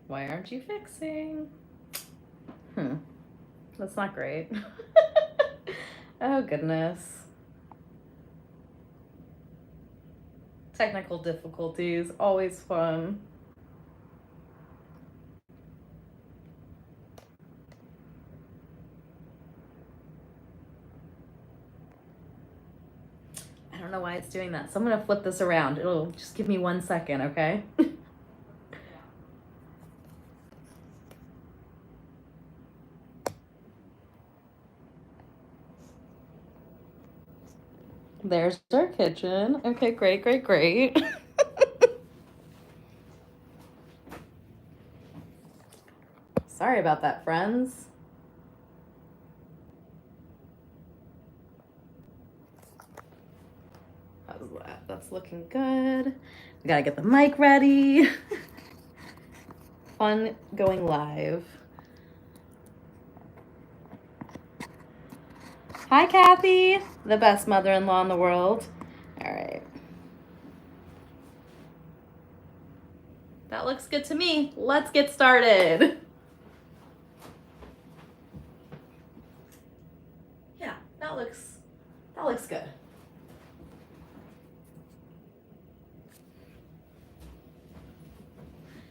Why aren't you fixing? That's not great. Oh, goodness. Technical difficulties, always fun. I don't know why it's doing that, so I'm gonna flip this around. It'll just give me 1 second, okay? There's our kitchen. Okay, great, great, great. Sorry about that, friends. How's that? That's looking good. We gotta get the mic ready. Fun going live. Hi, Kathy, the best mother-in-law in the world. All right. That looks good to me. Let's get started. Yeah, that looks good.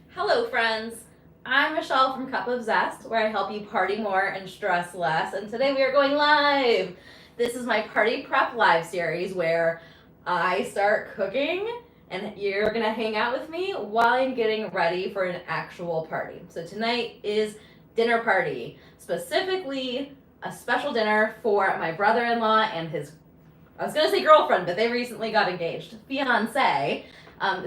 Hello, friends. I'm Michelle from Cup of Zest, where I help you party more and stress less. And today we are going live. This is my party prep live series where I start cooking and you're gonna hang out with me while I'm getting ready for an actual party. So tonight is dinner party, specifically a special dinner for my brother-in-law and his, I was gonna say girlfriend, but they recently got engaged, fiancé.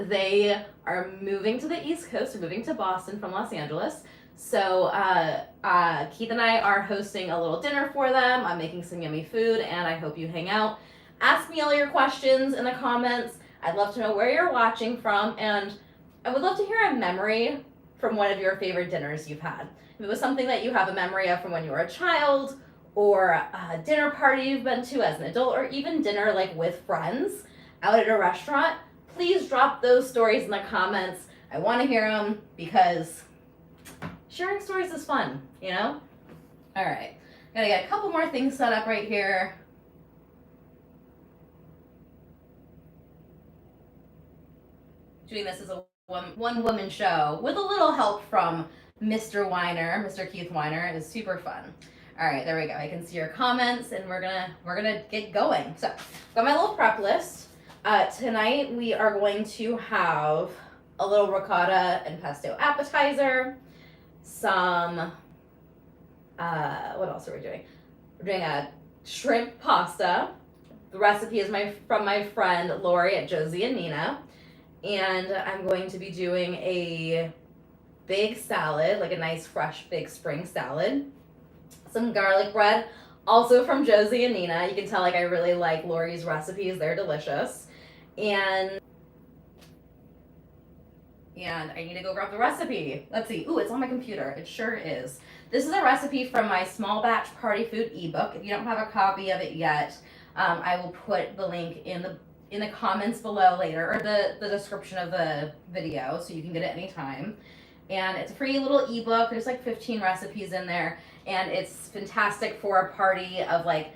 They are moving to the East Coast, they're moving to Boston from Los Angeles. So Keith and I are hosting a little dinner for them. I'm making some yummy food and I hope you hang out. Ask me all your questions in the comments. I'd love to know where you're watching from, and I would love to hear a memory from one of your favorite dinners you've had. If it was something that you have a memory of from when you were a child, or a dinner party you've been to as an adult, or even dinner like with friends out at a restaurant, please drop those stories in the comments. I want to hear them because sharing stories is fun, you know? All right, gotta get a couple more things set up right here. Doing this as a one woman show with a little help from Mr. Weiner. Mr. Keith Weiner is super fun. All right, there we go. I can see your comments, and we're gonna get going. So, got my little prep list. Tonight we are going to have a little ricotta and pesto appetizer. Some what else are we doing? We're doing a shrimp pasta. The recipe is from my friend Lori at Josie and Nina. And I'm going to be doing a big salad, like a nice fresh big spring salad. Some garlic bread, also from Josie and Nina. You can tell like I really like Lori's recipes, they're delicious. And I need to go grab the recipe. Let's see. Ooh, it's on my computer. It sure is. This is a recipe from my small batch party food ebook. If you don't have a copy of it yet, I will put the link in the comments below later, or the description of the video, so you can get it anytime. And it's a free little ebook. There's like 15 recipes in there, and it's fantastic for a party of like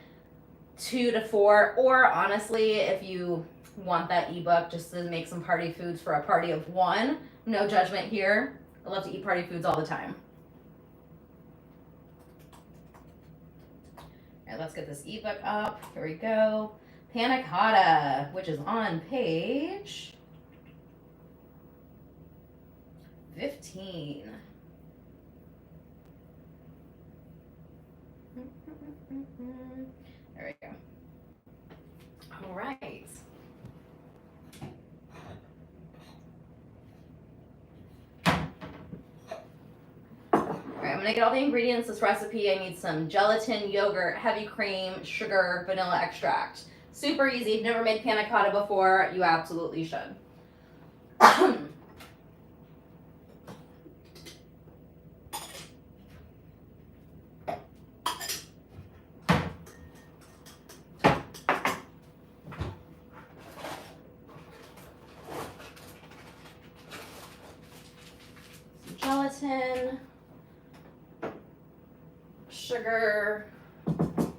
2 to 4, or honestly, if you want that ebook just to make some party foods for a party of 1, no judgment here. I love to eat party foods all the time. All right, let's get this ebook up. Here we go. Panna Cotta, which is on page 15. There we go. All right. All right, I'm gonna get all the ingredients. This recipe, I need some gelatin, yogurt, heavy cream, sugar, vanilla extract. Super easy. If you've never made panna cotta before, you absolutely should. Some gelatin, sugar,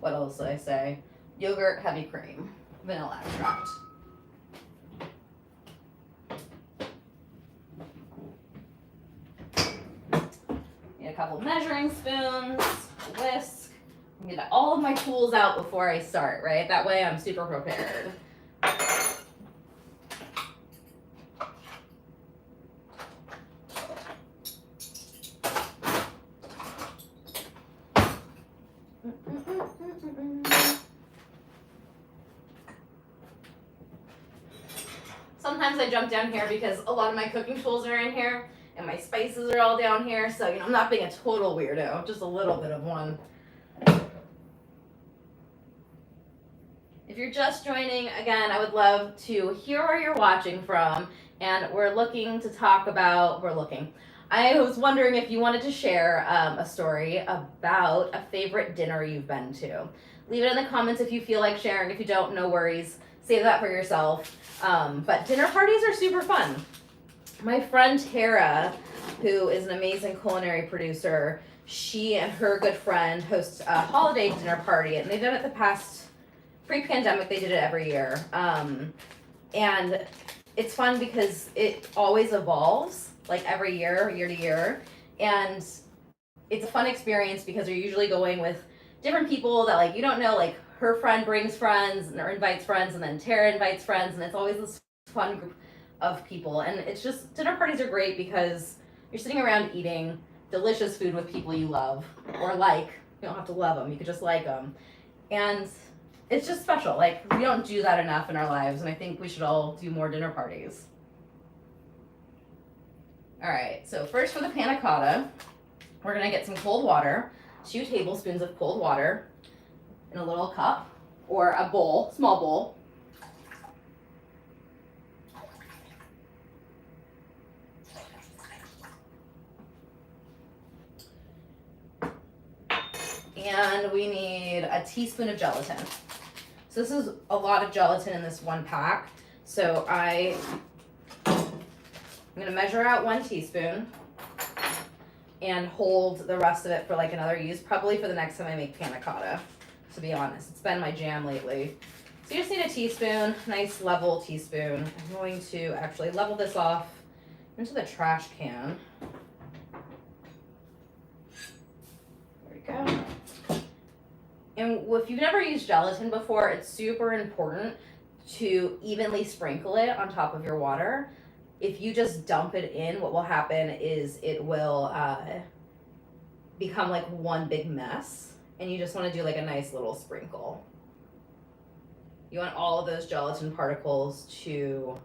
what else did I say? Yogurt, heavy cream, vanilla extract. Need a couple measuring spoons, a whisk. Get all of my tools out before I start, right? That way I'm super prepared. Sometimes I jump down here because a lot of my cooking tools are in here and my spices are all down here. So, I'm not being a total weirdo, just a little bit of one. If you're just joining, again, I would love to hear where you're watching from, and we're looking to talk about, I was wondering if you wanted to share a story about a favorite dinner you've been to. Leave it in the comments if you feel like sharing. If you don't, no worries. Save that for yourself. But dinner parties are super fun. My friend Tara, who is an amazing culinary producer, she and her good friend host a holiday dinner party, and they've done it pre-pandemic, they did it every year. And it's fun because it always evolves, like every year to year. And it's a fun experience because you're usually going with different people that like you don't know, like her friend brings friends or invites friends, and then Tara invites friends, and it's always this fun group of people. And it's just, dinner parties are great because you're sitting around eating delicious food with people you love or like. You don't have to love them, you could just like them. And it's just special. Like, we don't do that enough in our lives, and I think we should all do more dinner parties. All right, so first for the panna cotta, we're gonna get some cold water, 2 tablespoons of cold water in a little cup or a bowl, small bowl. And we need a teaspoon of gelatin. So this is a lot of gelatin in this one pack. So I'm gonna measure out 1 teaspoon and hold the rest of it for like another use, probably for the next time I make panna cotta, to be honest. It's been my jam lately. So you just need a teaspoon, nice level teaspoon. I'm going to actually level this off into the trash can. There we go. And if you've never used gelatin before, it's super important to evenly sprinkle it on top of your water. If you just dump it in, what will happen is it will become like one big mess, and you just want to do like a nice little sprinkle. You want all of those gelatin particles to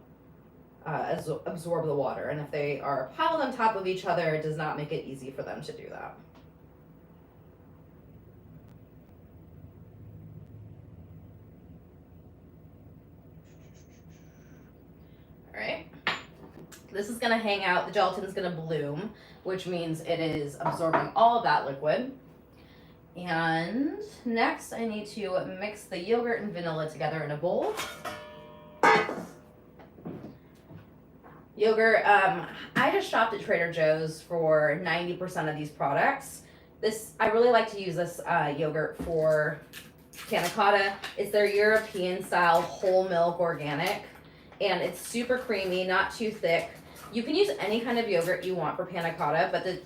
absorb the water, and if they are piled on top of each other, it does not make it easy for them to do that. All right, this is gonna hang out, the gelatin is gonna bloom, which means it is absorbing all of that liquid. And next I need to mix the yogurt and vanilla together in a bowl. Yogurt, I just shopped at Trader Joe's for 90% of these products. I really like to use this yogurt for panna cotta. It's their European style whole milk organic, and it's super creamy, not too thick. You can use any kind of yogurt you want for panna cotta, but the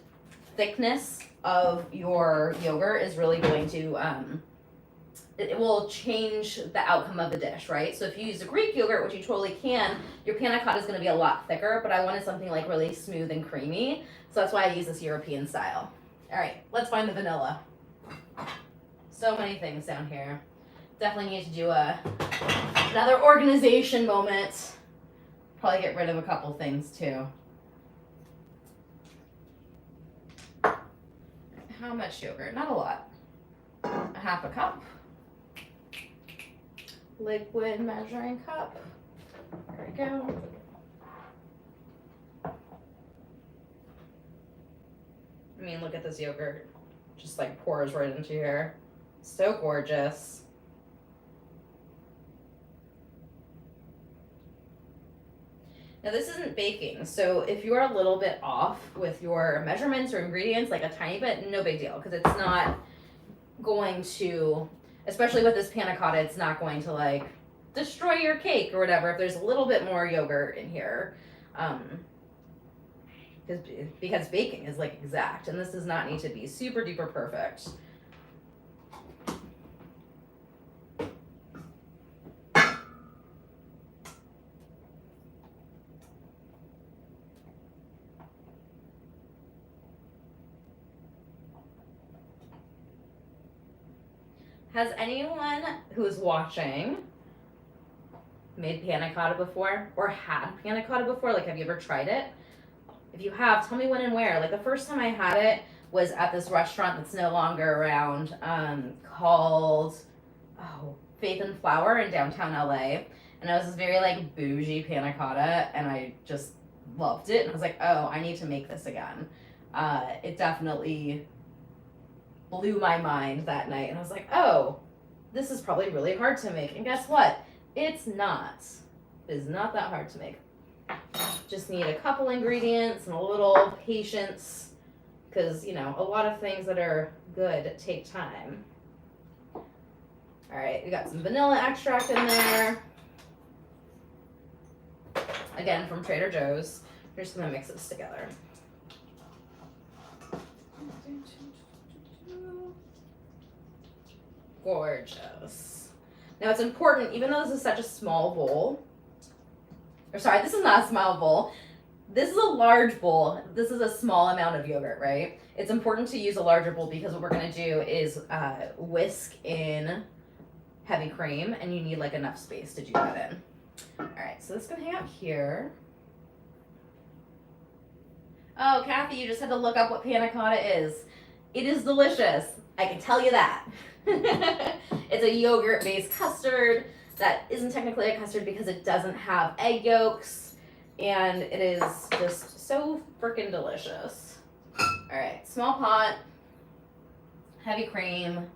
thickness of your yogurt is really going to, it will change the outcome of the dish, right? So if you use a Greek yogurt, which you totally can, your panna cotta is going to be a lot thicker, but I wanted something like really smooth and creamy, so that's why I use this European style. All right, let's find the vanilla. So many things down here. Definitely need to do another organization moment. Probably get rid of a couple things too. How much yogurt? Not a lot. A half a cup. Liquid measuring cup. There we go. I mean, look at this yogurt. Just like pours right into here. So gorgeous. Now this isn't baking, so if you're a little bit off with your measurements or ingredients, like a tiny bit, no big deal, because it's not going to, especially with this panna cotta, it's not going to like destroy your cake or whatever if there's a little bit more yogurt in here. Because baking is like exact, and this does not need to be super duper perfect. Has anyone who's watching made panna cotta before or had panna cotta before? Like, have you ever tried it? If you have, tell me when and where. Like, the first time I had it was at this restaurant that's no longer around, called Faith and Flour in downtown LA. And it was this very like bougie panna cotta, and I just loved it. And I was like, oh, I need to make this again. It definitely blew my mind that night, and I was like, oh, this is probably really hard to make. And guess what? It's not. It is not that hard to make. Just need a couple ingredients and a little patience, because, you know, a lot of things that are good take time. All right, we got some vanilla extract in there. Again, from Trader Joe's. We're just gonna mix this together. Gorgeous. Now it's important, even though this is such a small bowl, or sorry, this is not a small bowl. This is a large bowl. This is a small amount of yogurt, right? It's important to use a larger bowl because what we're gonna do is whisk in heavy cream, and you need like enough space to do that in. All right, so this is gonna hang out here. Oh, Kathy, you just had to look up what panna cotta is. It is delicious. I can tell you that. It's a yogurt-based custard that isn't technically a custard because it doesn't have egg yolks, and it is just so freaking delicious. All right, small pot, heavy cream,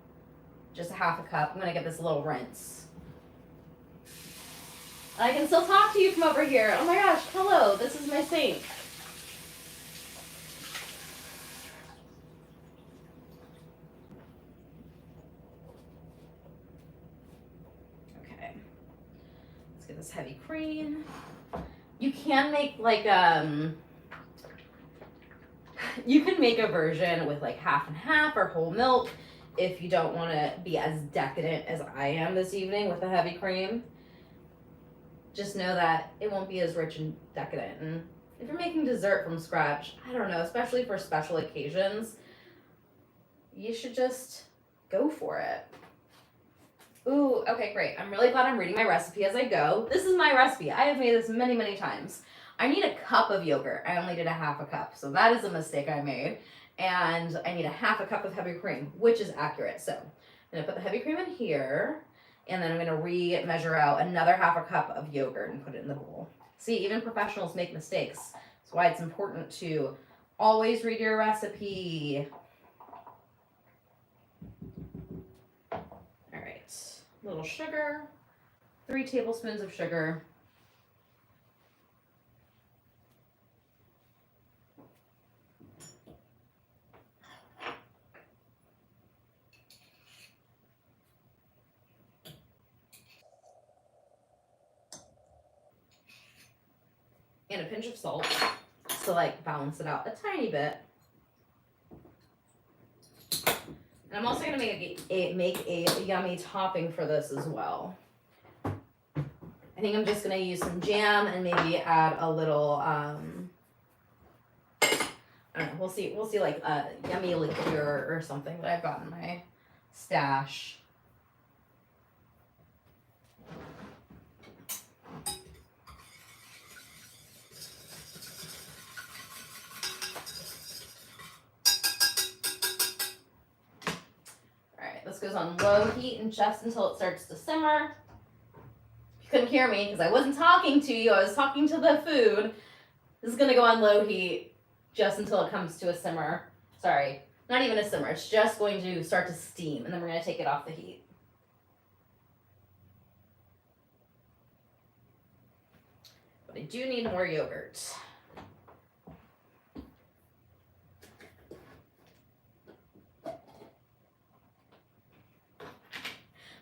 just a half a cup. I'm gonna get this a little rinse. I can still talk to you from over here. Oh my gosh, hello, this is my sink. This heavy cream. You can make like you can make a version with like half and half or whole milk if you don't want to be as decadent as I am this evening with the heavy cream. Just know that it won't be as rich and decadent. And if you're making dessert from scratch, I don't know, especially for special occasions, you should just go for it. Ooh, okay, great. I'm really glad I'm reading my recipe as I go. This is my recipe. I have made this many, many times. I need a cup of yogurt. I only did a half a cup, so that is a mistake I made. And I need a half a cup of heavy cream, which is accurate. So I'm gonna put the heavy cream in here, and then I'm gonna re-measure out another half a cup of yogurt and put it in the bowl. See, even professionals make mistakes. That's why it's important to always read your recipe. Little sugar, 3 tablespoons of sugar. And a pinch of salt to like balance it out a tiny bit. And I'm also gonna make a yummy topping for this as well. I think I'm just gonna use some jam and maybe add a little, I don't know, we'll see like a yummy liqueur or something that I've got in my stash. This goes on low heat and just until it starts to simmer. You couldn't hear me because I wasn't talking to you, I was talking to the food. This is gonna go on low heat just until it comes to a simmer. Sorry, not even a simmer, it's just going to start to steam, and then we're gonna take it off the heat. but I do need more yogurt.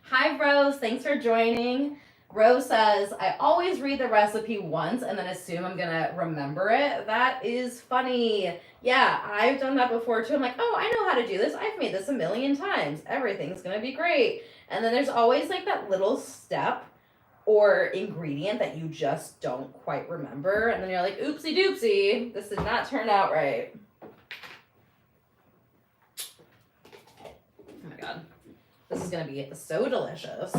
Hi, Rose. Thanks for joining. Rose says, I always read the recipe once and then assume I'm going to remember it. That is funny. Yeah, I've done that before too. I'm like, oh, I know how to do this. I've made this a million times. Everything's going to be great. And then there's always like that little step or ingredient that you just don't quite remember. And then you're like, oopsie doopsie, this did not turn out right. Oh my God. This is going to be so delicious.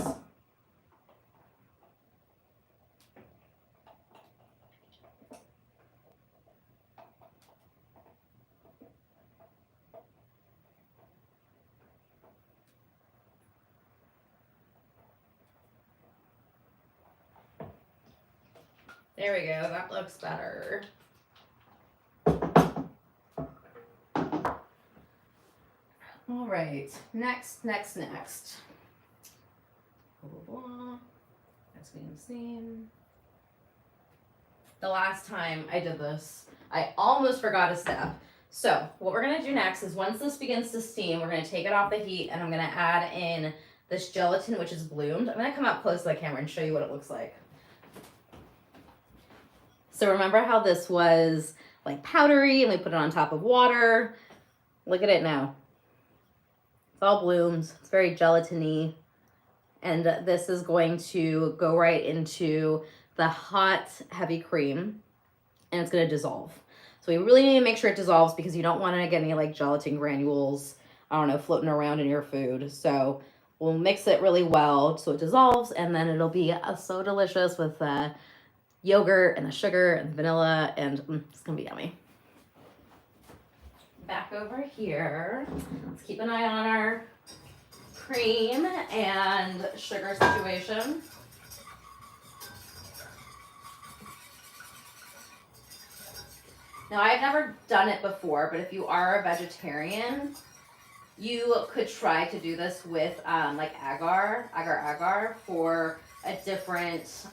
There we go. That looks better. All right. Next. Next being seen. The last time I did this, I almost forgot a step. So what we're gonna do next is once this begins to steam, we're gonna take it off the heat and I'm gonna add in this gelatin, which is bloomed. I'm gonna come up close to the camera and show you what it looks like. So remember how this was like powdery and we put it on top of water? Look at it now. It's all bloomed. It's very gelatiny. And this is going to go right into the hot, heavy cream and it's going to dissolve. So we really need to make sure it dissolves because you don't want to get any like gelatin granules, I don't know, floating around in your food. So we'll mix it really well so it dissolves and then it'll be so delicious with yogurt and the sugar and the vanilla and it's going to be yummy. Back over here, let's keep an eye on our cream and sugar situation. Now, I've never done it before, but if you are a vegetarian, you could try to do this with like agar for a different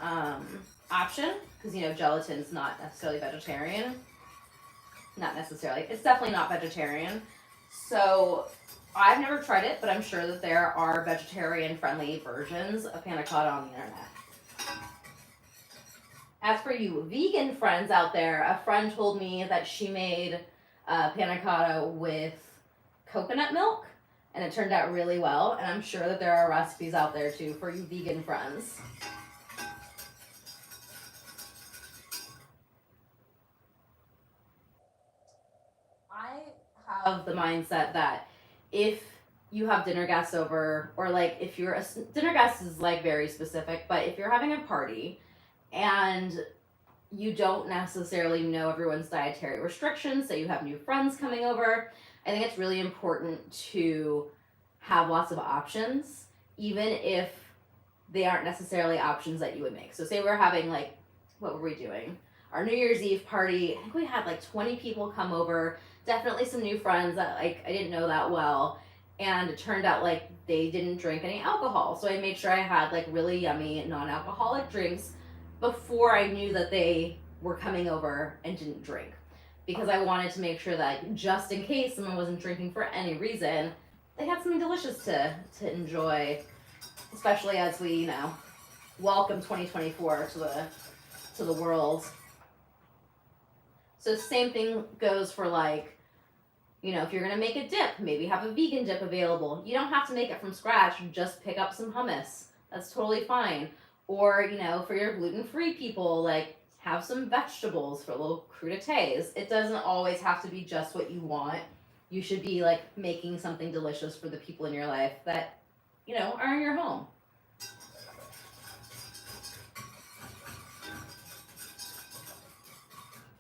option, because you know gelatin's not necessarily vegetarian. Not necessarily. It's definitely not vegetarian. So I've never tried it, but I'm sure that there are vegetarian-friendly versions of panna cotta on the internet. As for you vegan friends out there, a friend told me that she made panna cotta with coconut milk, and it turned out really well. And I'm sure that there are recipes out there too for you vegan friends. I have the mindset that if you have dinner guests over, or like if you're dinner guest is like very specific, but if you're having a party and you don't necessarily know everyone's dietary restrictions, so you have new friends coming over, I think it's really important to have lots of options, even if they aren't necessarily options that you would make. So say we're having like, what were we doing? Our New Year's Eve party, I think we had like 20 people come over, definitely some new friends that like I didn't know that well. And it turned out like they didn't drink any alcohol. So I made sure I had like really yummy non-alcoholic drinks before I knew that they were coming over and didn't drink. Because I wanted to make sure that just in case someone wasn't drinking for any reason, they had something delicious to enjoy, especially as we, you know, welcome 2024 to the world. So same thing goes for like, you know, if you're gonna make a dip, maybe have a vegan dip available. You don't have to make it from scratch, just pick up some hummus. That's totally fine. Or, you know, for your gluten-free people, like have some vegetables for little crudités. It doesn't always have to be just what you want. You should be like making something delicious for the people in your life that, you know, are in your home.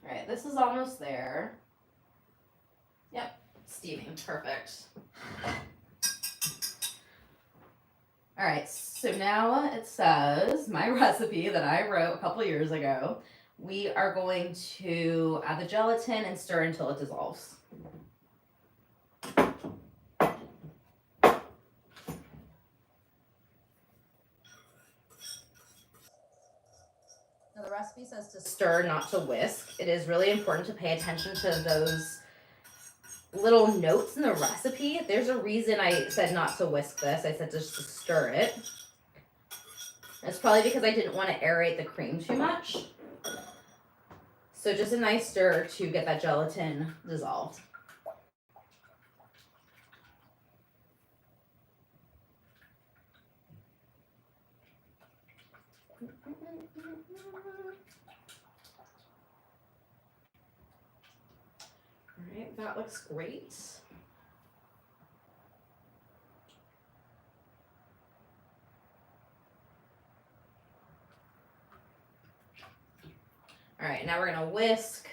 All right, this is almost there. Yep, steaming, perfect. All right, so now it says my recipe that I wrote a couple years ago. We are going to add the gelatin and stir until it dissolves. Now the recipe says to stir, not to whisk. It is really important to pay attention to those little notes in the recipe. There's a reason I said not to whisk this. I said just to stir it. It's probably because I didn't want to aerate the cream too much. So just a nice stir to get that gelatin dissolved. All right, that looks great. All right, now we're gonna whisk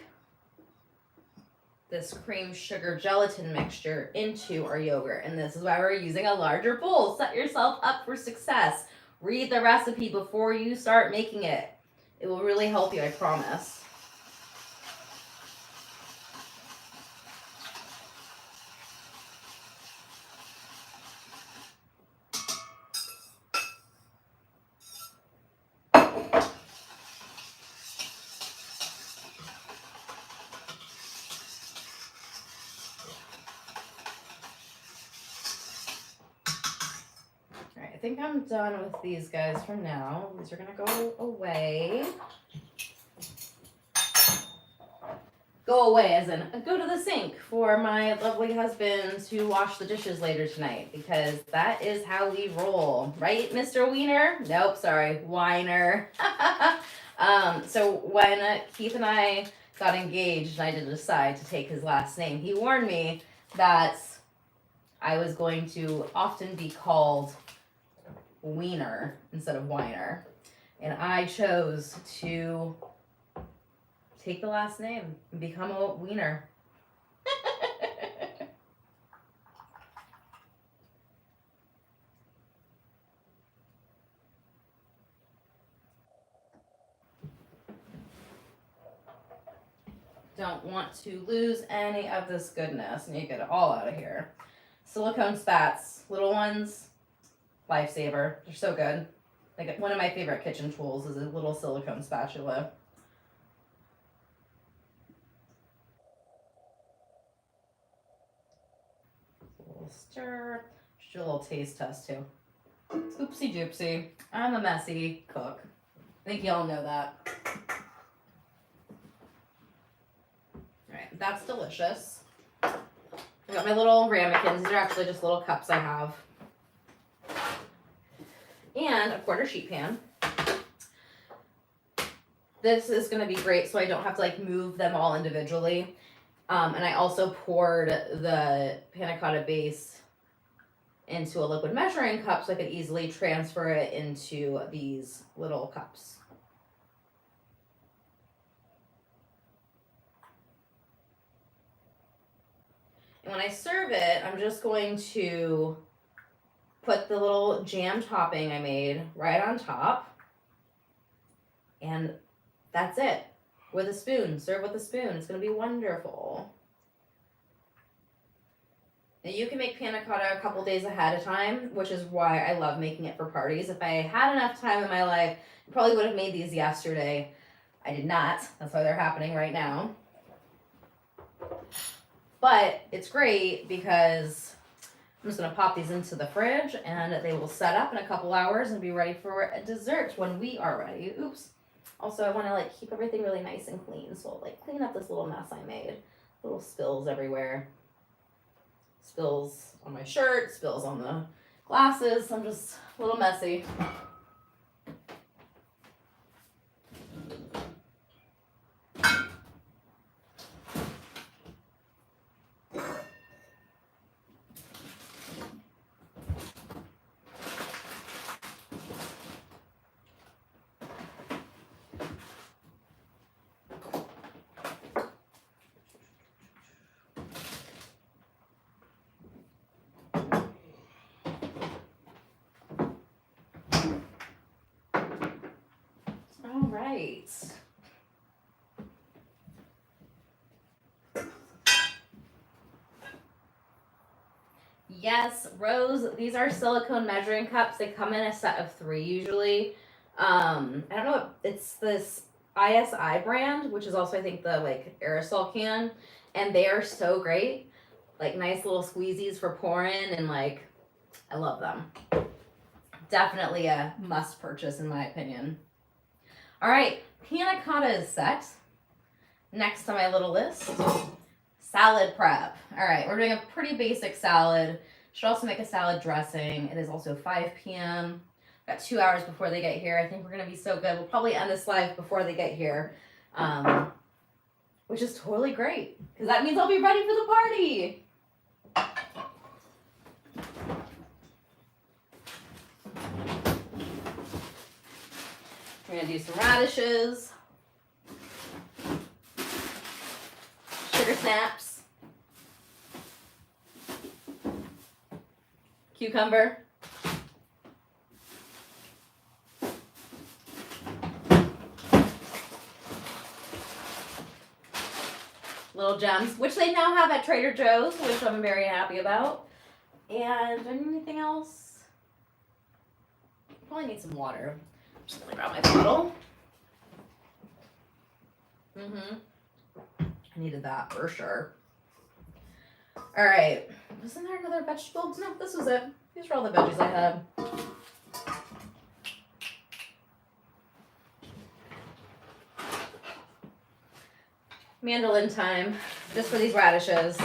this cream sugar gelatin mixture into our yogurt. And this is why we're using a larger bowl. Set yourself up for success. Read the recipe before you start making it. It will really help you, I promise. I think I'm done with these guys for now. These are gonna go away. Go away as in go to the sink for my lovely husband to wash the dishes later tonight, because that is how we roll. Right, Mr. Wiener? Nope, sorry, Weiner. So when Keith and I got engaged and I did decide to take his last name, he warned me that I was going to often be called Wiener instead of Weiner, and I chose to take the last name and become a Wiener. Don't want to lose any of this goodness, and you get it all out of here. Silicone spats, little ones, lifesaver. They're so good. Like, one of my favorite kitchen tools is a little silicone spatula. A little stir. Just do a little taste test too. Oopsie doopsie. I'm a messy cook. I think y'all know that. Alright, that's delicious. I got my little ramekins. These are actually just little cups I have. And a quarter sheet pan. This is going to be great so I don't have to like move them all individually. And I also poured the panna cotta base into a liquid measuring cup so I could easily transfer it into these little cups. And when I serve it, I'm just going to put the little jam topping I made right on top. And that's it. With a spoon. Serve with a spoon. It's going to be wonderful. Now you can make panna cotta a couple days ahead of time, which is why I love making it for parties. If I had enough time in my life, I probably would have made these yesterday. I did not. That's why they're happening right now. But it's great because I'm just going to pop these into the fridge and they will set up in a couple hours and be ready for a dessert when we are ready. Oops. Also, I want to like keep everything really nice and clean. So I'll like clean up this little mess I made. Little spills everywhere. Spills on my shirt, spills on the glasses. I'm just a little messy. All right. Yes, Rose, these are silicone measuring cups. They come in a set of 3 usually. I don't know, it's this ISI brand, which is also I think the like aerosol can, and they are so great. Like nice little squeezies for pouring, and like I love them. Definitely a must purchase in my opinion. All right, panna cotta is set. Next on my little list, salad prep. All right, we're doing a pretty basic salad. Should also make a salad dressing. It is also 5 p.m. Got 2 hours before they get here. I think we're gonna be so good. We'll probably end this live before they get here, which is totally great because that means I'll be ready for the party. We're gonna do some radishes, sugar snaps, cucumber, little gems, which they now have at Trader Joe's, which I'm very happy about. And anything else? Probably need some water. I'm just gonna grab my bottle. I needed that for sure. All right. Wasn't there another vegetable? No, this was it. These are all the veggies I had. Mandolin time, just for these radishes.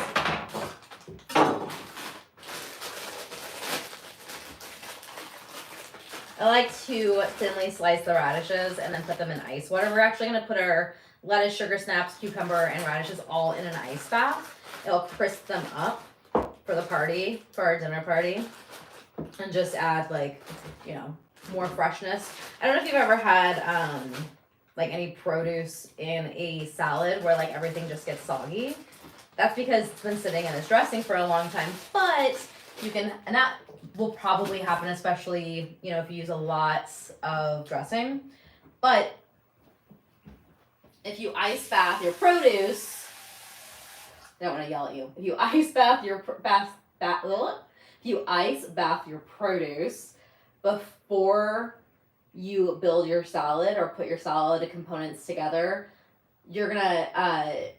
I like to thinly slice the radishes and then put them in ice water. We're actually going to put our lettuce, sugar snaps, cucumber, and radishes all in an ice bath. It'll crisp them up for the party, for our dinner party, and just add like, you know, more freshness. I don't know if you've ever had like any produce in a salad where like everything just gets soggy. That's because it's been sitting in its dressing for a long time, but you can, and that will probably happen, especially, you know, if you use a lot of dressing. But if you ice bath your produce, I don't want to yell at you. If you ice bath your if you ice bath your produce before you build your salad or put your salad components together, you're gonna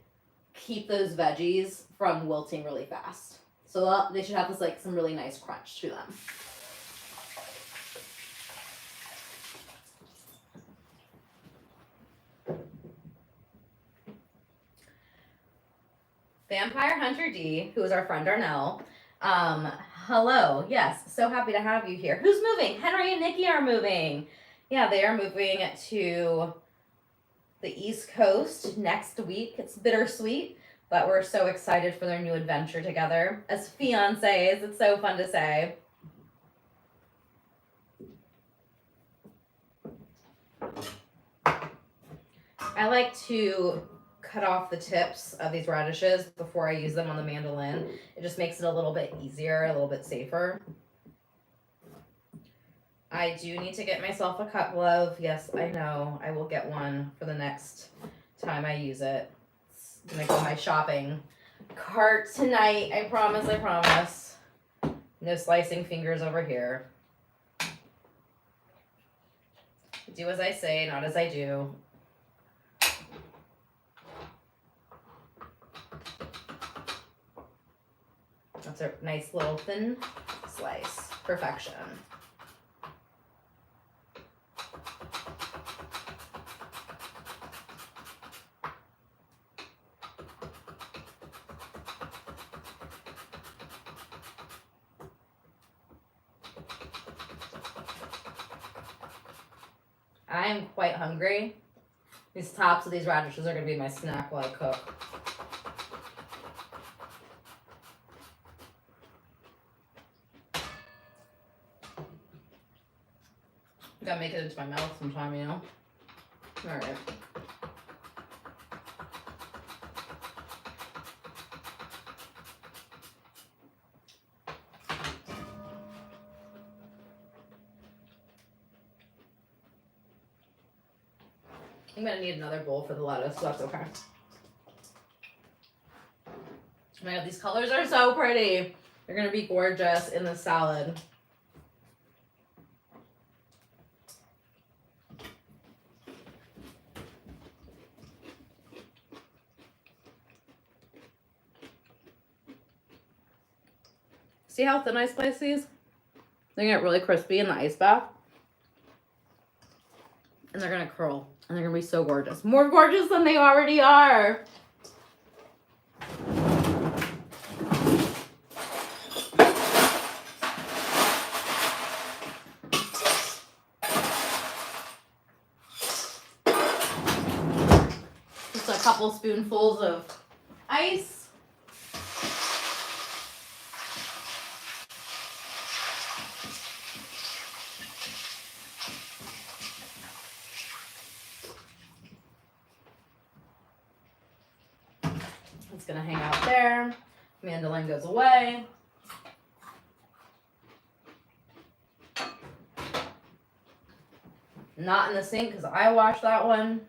keep those veggies from wilting really fast. So they should have this like some really nice crunch to them. Vampire Hunter D, who is our friend Darnell. Hello. Yes, so happy to have you here. Who's moving? Henry and Nikki are moving. Yeah, they are moving to the East Coast next week. It's bittersweet, but we're so excited for their new adventure together as fiancés. It's so fun to say. I like to cut off the tips of these radishes before I use them on the mandolin. It just makes it a little bit easier, a little bit safer. I do need to get myself a cut glove. Yes, I know. I will get one for the next time I use it. It's gonna go in my shopping cart tonight. I promise, I promise. No slicing fingers over here. Do as I say, not as I do. That's a nice little thin slice. Perfection. I am quite hungry. These tops of these radishes are going to be my snack while I cook. Gotta make it into my mouth sometime, you know? Alright. I'm gonna need another bowl for the lettuce, so that's okay. Oh my god, these colors are so pretty. They're gonna be gorgeous in the salad. See how thin I slice these? They get really crispy in the ice bath. And they're gonna curl. And they're gonna be so gorgeous. More gorgeous than they already are. Just a couple spoonfuls of ice. It's gonna hang out there. Mandolin goes away. Not in the sink because I washed that one.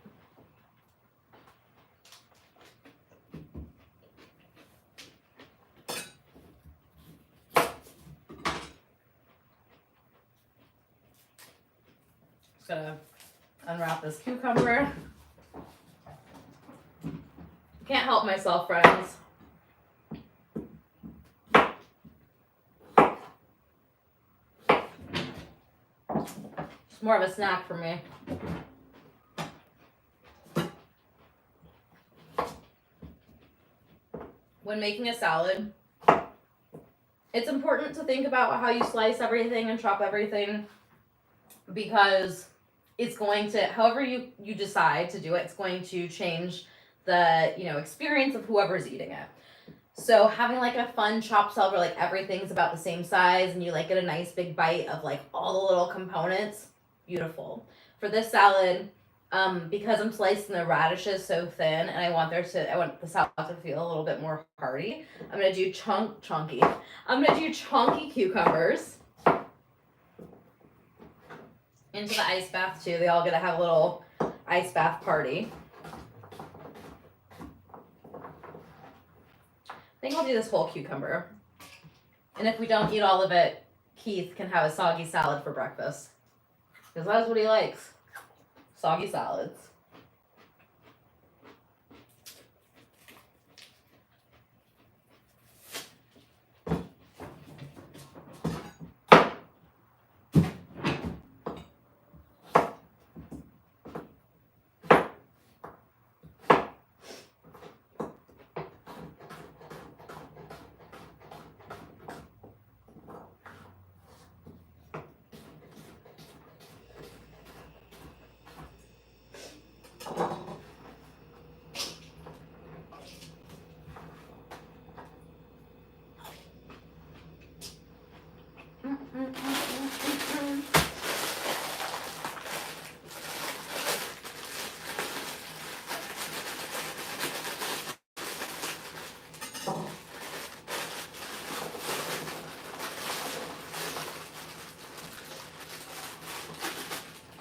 Just gonna unwrap this cucumber. Can't help myself, friends. It's more of a snack for me. When making a salad, it's important to think about how you slice everything and chop everything, because it's going to, however you decide to do it, it's going to change the experience of whoever's eating it. So having like a fun chopped salad where like everything's about the same size and you like get a nice big bite of like all the little components, beautiful. For this salad, because I'm slicing the radishes so thin and I want the salad to feel a little bit more hearty, I'm gonna do chunky cucumbers into the ice bath too. They all get to have a little ice bath party. I think I'll do this whole cucumber. And if we don't eat all of it, Keith can have a soggy salad for breakfast. Because that's what he likes. Soggy salads.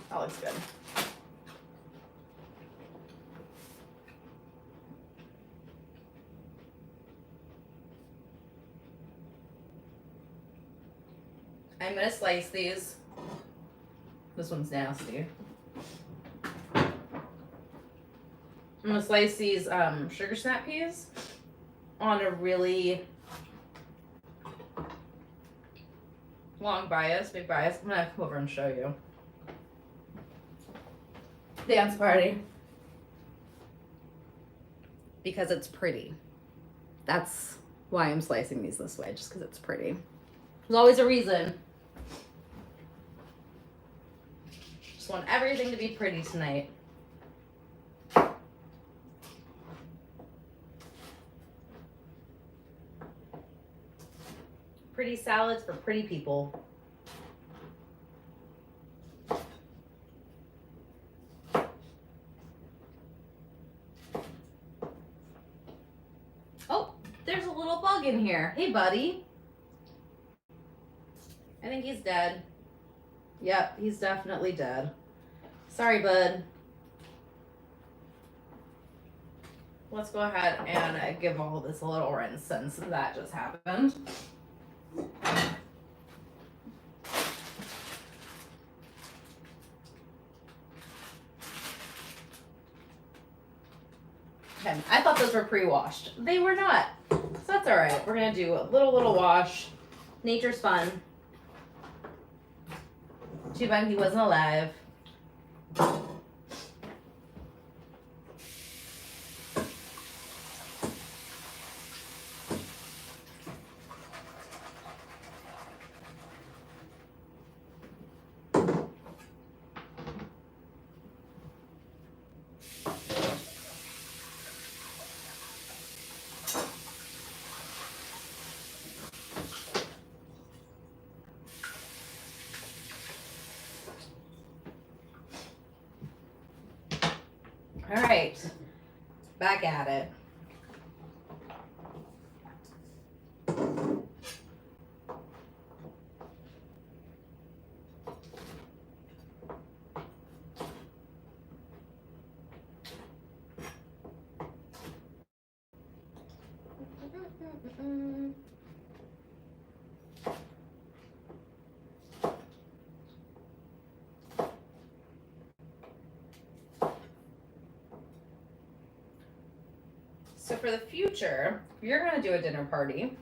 That looks good. I'm gonna slice these. This one's nasty. I'm gonna slice these sugar snap peas on a really long bias, big bias. I'm gonna come over and show you. Dance party. Because it's pretty. That's why I'm slicing these this way, just because it's pretty. There's always a reason. Just want everything to be pretty tonight. Pretty salads for pretty people. Oh, there's a little bug in here. Hey, buddy. I think he's dead. Yep, he's definitely dead. Sorry, bud. Let's go ahead and give all this a little rinse since that just happened. Okay, I thought those were pre-washed. They were not. So that's all right. We're gonna do a little wash Nature's fun. Too bad he wasn't alive. All right, back at it. So for the future, if you're going to do a dinner party,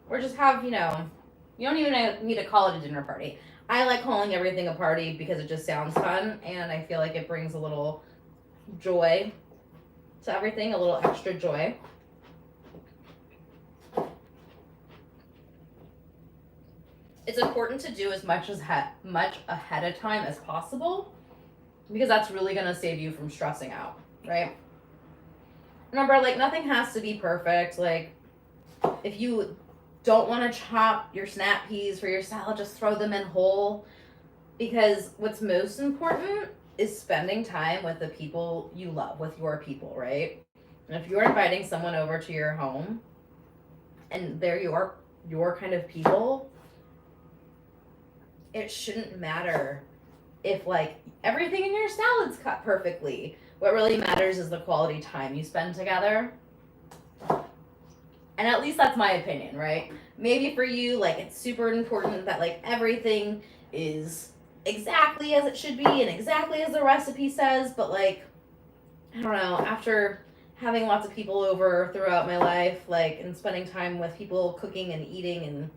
or just have, you don't even need to call it a dinner party. I like calling everything a party because it just sounds fun, and I feel like it brings a little joy to everything, a little extra joy. It's important to do as much ahead of time as possible, because that's really going to save you from stressing out, right? Remember, like, nothing has to be perfect. Like, if you don't want to chop your snap peas for your salad, just throw them in whole, because what's most important is spending time with the people you love, with your people, right? And if you're inviting someone over to your home and they're your kind of people, it shouldn't matter if, like, everything in your salad's cut perfectly. What really matters is the quality time you spend together. And at least that's my opinion, right? Maybe for you, like, it's super important that, like, everything is exactly as it should be and exactly as the recipe says, but, like, I don't know, after having lots of people over throughout my life, like, and spending time with people cooking and eating, and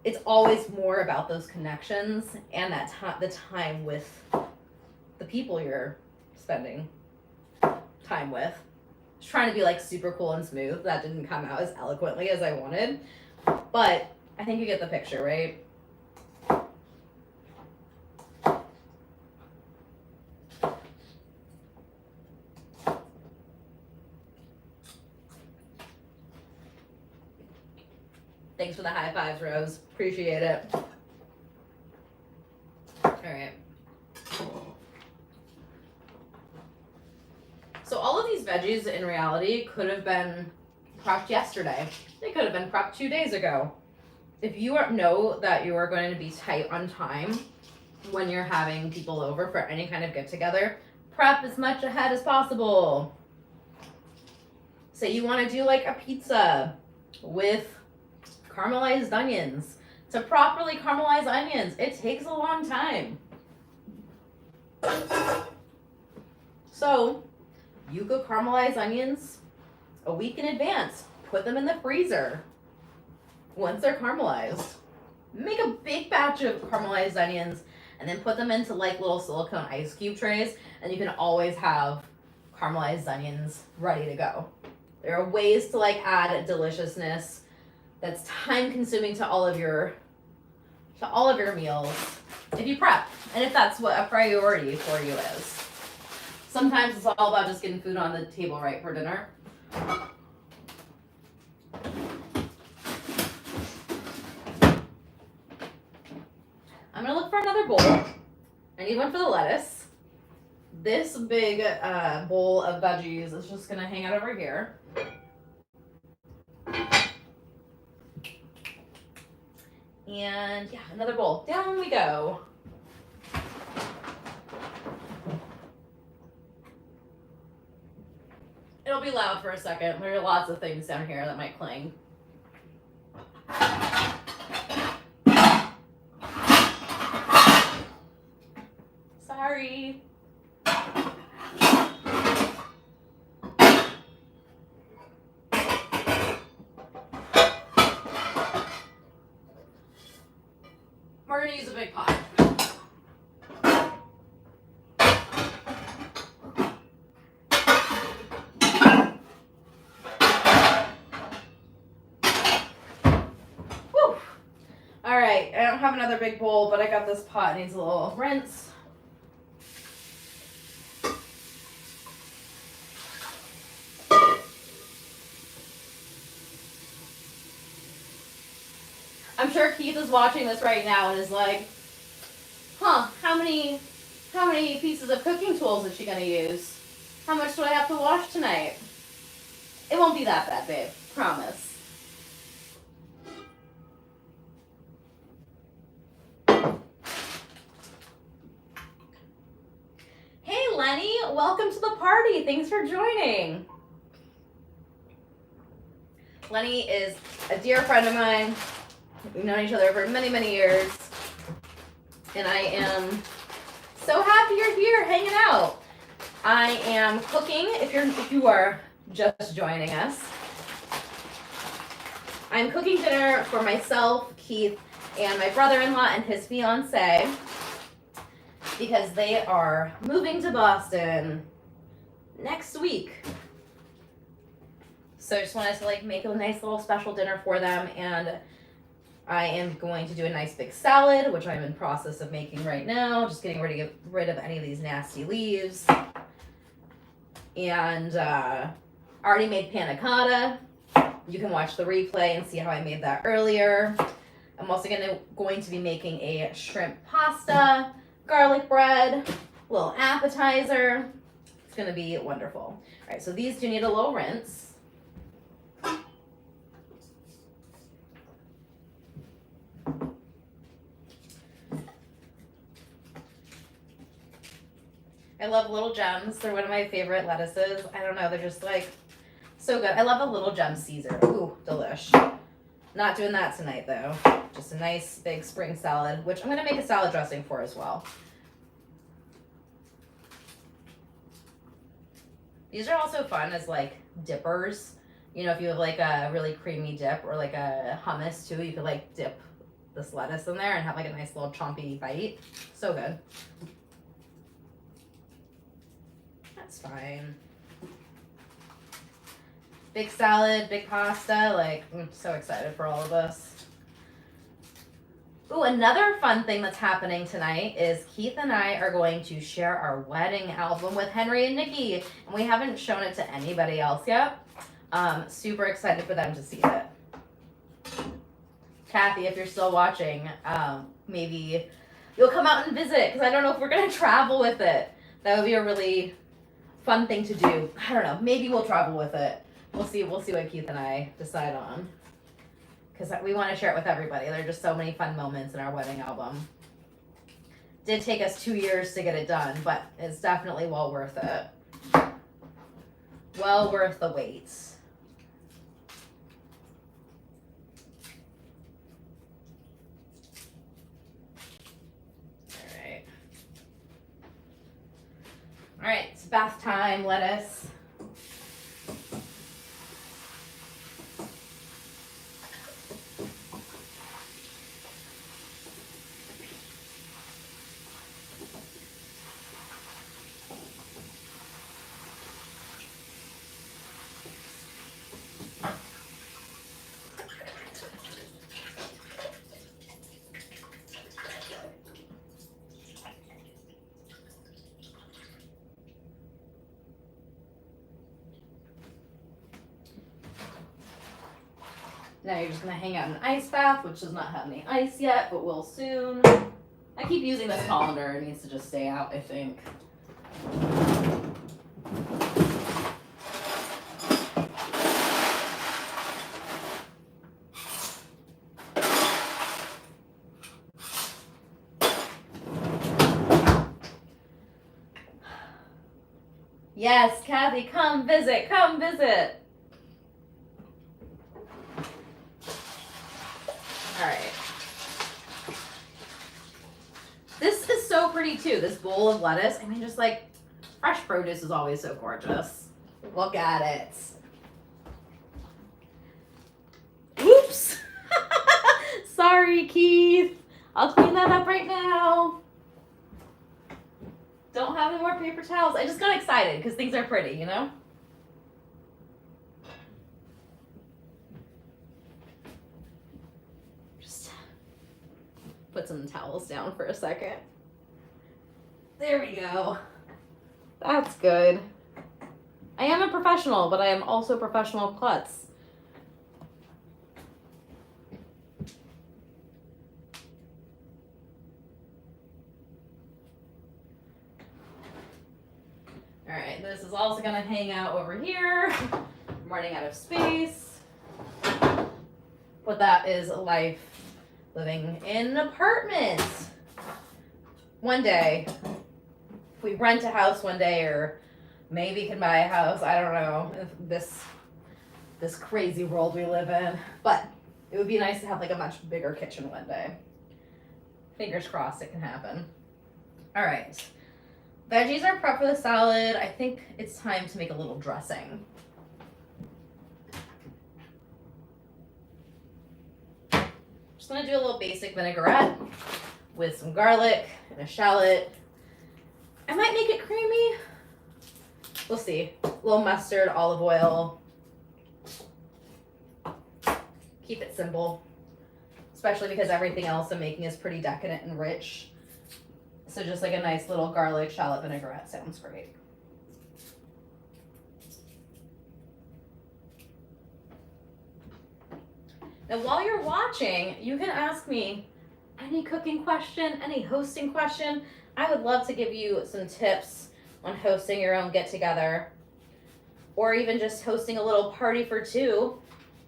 it's always more about those connections and that the time with the people you're spending time with. Just trying to be, like, super cool and smooth. That didn't come out as eloquently as I wanted, but I think you get the picture, right? Thanks for the high fives, Rose. Appreciate it. All right. So all of these veggies, in reality, could have been prepped yesterday. They could have been prepped 2 days ago. If you know that you are going to be tight on time when you're having people over for any kind of get-together, prep as much ahead as possible. Say you want to do, like, a pizza with caramelized onions. To properly caramelize onions, it takes a long time. So you could caramelize onions a week in advance. Put them in the freezer. Once they're caramelized, make a big batch of caramelized onions and then put them into, like, little silicone ice cube trays, and you can always have caramelized onions ready to go. There are ways to, like, add deliciousness that's time consuming to all of your meals if you prep, and if that's what a priority for you is. Sometimes it's all about just getting food on the table right for dinner. I'm gonna look for another bowl. I need one for the lettuce. This big bowl of veggies is just gonna hang out over here. And yeah, another bowl. Down we go. It'll be loud for a second. There are lots of things down here that might cling. Sorry. We're gonna use a big pot. Whew. All right, I don't have another big bowl, but I got this pot. It needs a little rinse. I'm sure Keith is watching this right now and is like, huh, how many pieces of cooking tools is she gonna use? How much do I have to wash tonight? It won't be that bad, babe. Promise. Hey, Lenny. Welcome to the party. Thanks for joining. Lenny is a dear friend of mine. We've known each other for many, many years. And I am so happy you're here hanging out. I am cooking, if you are just joining us. I'm cooking dinner for myself, Keith, and my brother-in-law and his fiancé because they are moving to Boston next week. So I just wanted to make a nice little special dinner for them, and I am going to do a nice big salad, which I'm in process of making right now, just getting ready to get rid of any of these nasty leaves. And already made panna cotta. You can watch the replay and see how I made that earlier. I'm also going to be making a shrimp pasta, garlic bread, a little appetizer. It's going to be wonderful. All right, so these do need a little rinse. I love Little Gems. They're one of my favorite lettuces. I don't know, they're just so good. I love a Little Gem Caesar. Ooh, delish. Not doing that tonight though. Just a nice big spring salad, which I'm gonna make a salad dressing for as well. These are also fun as dippers. You know, if you have a really creamy dip or a hummus too, you could dip this lettuce in there and have a nice little chompy bite. So good. That's fine. Big salad, big pasta. I'm so excited for all of this. Ooh, another fun thing that's happening tonight is Keith and I are going to share our wedding album with Henry and Nikki. And we haven't shown it to anybody else yet. Super excited for them to see it. Kathy, if you're still watching, maybe you'll come out and visit, because I don't know if we're going to travel with it. That would be a really fun thing to do. I don't know. Maybe we'll travel with it. We'll see what Keith and I decide on. Because we want to share it with everybody. There are just so many fun moments in our wedding album. Did take us 2 years to get it done, but it's definitely well worth it. Well worth the wait. All right, it's bath time, lettuce. Now you're just gonna hang out in an ice bath, which does not have any ice yet, but will soon. I keep using this colander. It needs to just stay out, I think. Yes, Kathy, come visit, come visit. All right. This is so pretty too, this bowl of lettuce. I mean, just fresh produce is always so gorgeous. Look at it. Oops. Sorry, Keith. I'll clean that up right now. Don't have any more paper towels. I just got excited because things are pretty, you know? Just put some towels down for a second. There we go. That's good. I am a professional, but I am also a professional klutz. All right, this is also gonna hang out over here. I'm running out of space. But that is life living in an apartment. One day, if we rent a house one day, or maybe can buy a house, I don't know, this crazy world we live in. But it would be nice to have like a much bigger kitchen one day. Fingers crossed it can happen. All right. Veggies are prepped for the salad. I think it's time to make a little dressing. Just gonna do a little basic vinaigrette with some garlic and a shallot. I might make it creamy. We'll see. A little mustard, olive oil. Keep it simple, especially because everything else I'm making is pretty decadent and rich. So just like a nice little garlic shallot vinaigrette sounds great. Now while you're watching, you can ask me any cooking question, any hosting question. I would love to give you some tips on hosting your own get-together, or even just hosting a little party for two,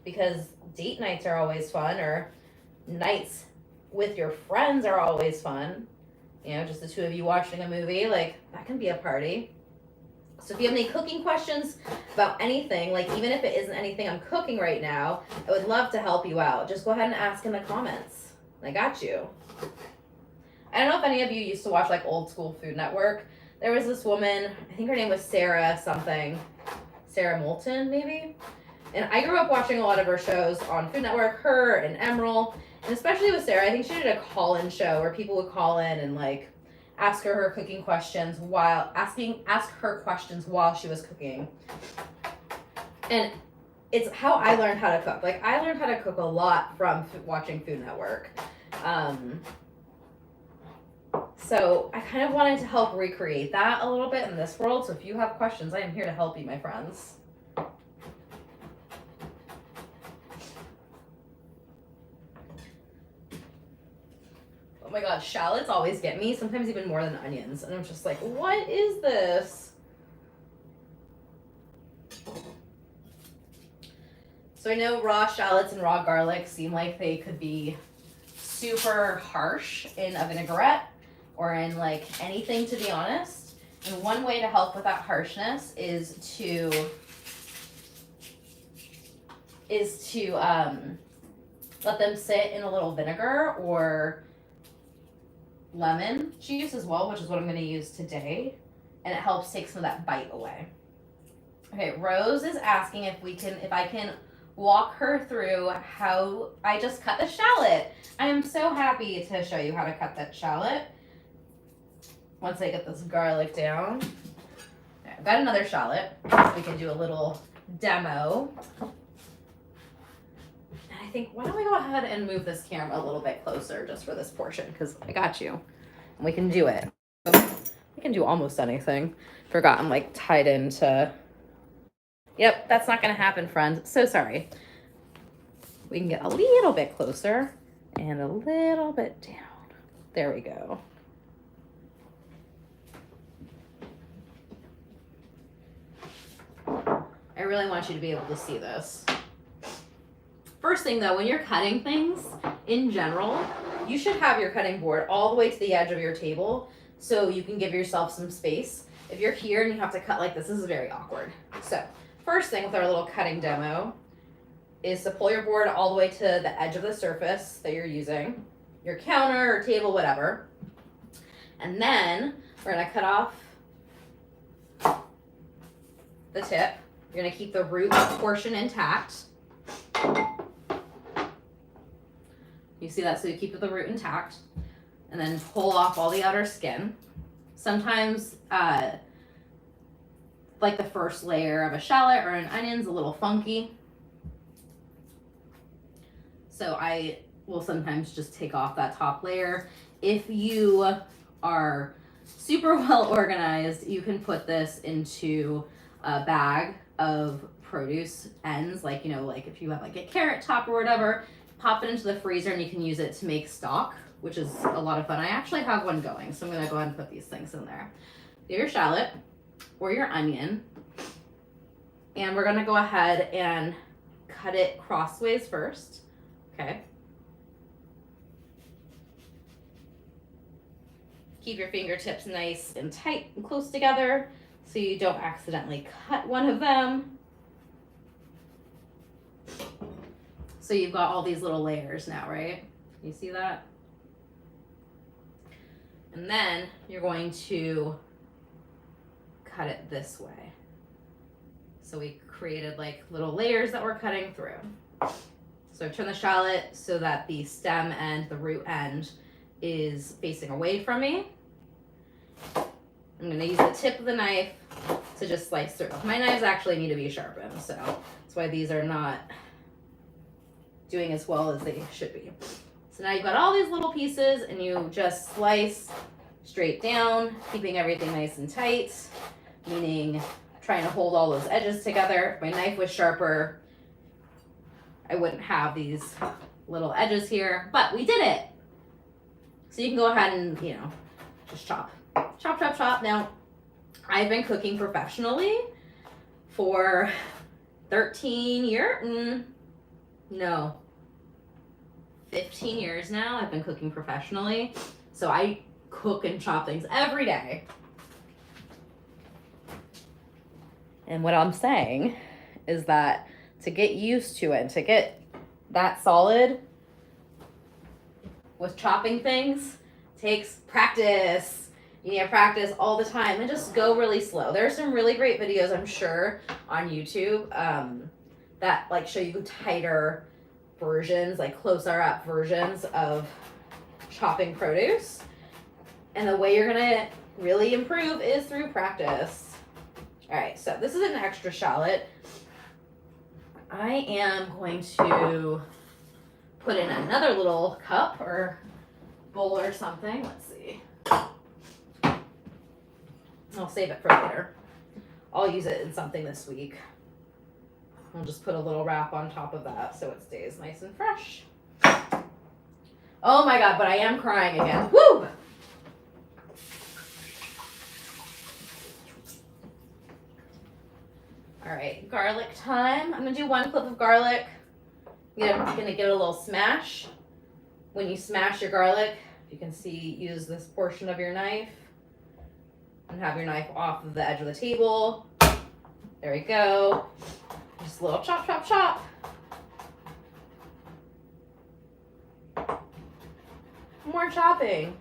because date nights are always fun, or nights with your friends are always fun. You know, just the two of you watching a movie, like that can be a party. So if you have any cooking questions about anything, like even if it isn't anything I'm cooking right now, I would love to help you out. Just go ahead and ask in the comments. I got you. I don't know if any of you used to watch like old school Food Network. There was this woman, I think her name was Sarah something. Sarah Moulton, maybe? And I grew up watching a lot of her shows on Food Network, her and Emerald. And especially with Sarah, I think she did a call-in show where people would call in and like ask her cooking questions while ask her questions while she was cooking. And it's how I learned how to cook. Like I learned how to cook a lot from watching Food Network. So I kind of wanted to help recreate that a little bit in this world. So if you have questions, I am here to help you, my friends. Oh my god, shallots always get me, sometimes even more than onions. And I'm just like, what is this? So I know raw shallots and raw garlic seem like they could be super harsh in a vinaigrette or in like anything, to be honest. And one way to help with that harshness is to let them sit in a little vinegar or lemon juice as well, which is what I'm going to use today, and it helps take some of that bite away. Okay, Rose is asking if I can walk her through how I just cut the shallot. I am so happy to show you how to cut that shallot once I get this garlic down. Okay, I've got another shallot, so we can do a little demo. I think, why don't we go ahead and move this camera a little bit closer just for this portion, because I got you. And we can do it. We can do almost anything. Forgot I'm like tied into... Yep, that's not going to happen, friends. So sorry. We can get a little bit closer and a little bit down. There we go. I really want you to be able to see this. First thing though, when you're cutting things in general, you should have your cutting board all the way to the edge of your table so you can give yourself some space. If you're here and you have to cut like this is very awkward. So first thing with our little cutting demo is to pull your board all the way to the edge of the surface that you're using, your counter or table, whatever. And then we're gonna cut off the tip. You're gonna keep the root portion intact. You see that? So you keep the root intact, and then pull off all the outer skin. Sometimes, like the first layer of a shallot or an onion's a little funky. So I will sometimes just take off that top layer. If you are super well organized, you can put this into a bag of produce ends, like, you know, like if you have like a carrot top or whatever, pop it into the freezer and you can use it to make stock, which is a lot of fun. I actually have one going, so I'm gonna go ahead and put these things in there. Your shallot or your onion, and we're gonna go ahead and cut it crossways first. Okay. Keep your fingertips nice and tight and close together so you don't accidentally cut one of them. So you've got all these little layers now, right? You see that? And then you're going to cut it this way. So we created like little layers that we're cutting through. So turn the shallot so that the stem and the root end is facing away from me. I'm gonna use the tip of the knife to just slice through. My knives actually need to be sharpened, so that's why these are not doing as well as they should be. So now you've got all these little pieces and you just slice straight down, keeping everything nice and tight, meaning trying to hold all those edges together. If my knife was sharper, I wouldn't have these little edges here, but we did it. So you can go ahead and, you know, just chop. Chop, chop, chop. Now, I've been cooking professionally for 15 years now. I've been cooking professionally. So I cook and chop things every day. And what I'm saying is that to get used to it, to get that solid with chopping things, takes practice. You need to practice all the time and just go really slow. There are some really great videos, I'm sure, on YouTube that like show you tighter versions, like closer up versions of chopping produce. And the way you're gonna really improve is through practice. All right, so this is an extra shallot. I am going to put in another little cup or bowl or something. Let's see. I'll save it for later. I'll use it in something this week. I'll just put a little wrap on top of that so it stays nice and fresh. Oh my God, but I am crying again. Woo! All right, garlic time. I'm gonna do one clip of garlic. I'm gonna give it a little smash. When you smash your garlic, you can see, use this portion of your knife and have your knife off of the edge of the table. There we go. Just a little chop, chop, chop. More chopping.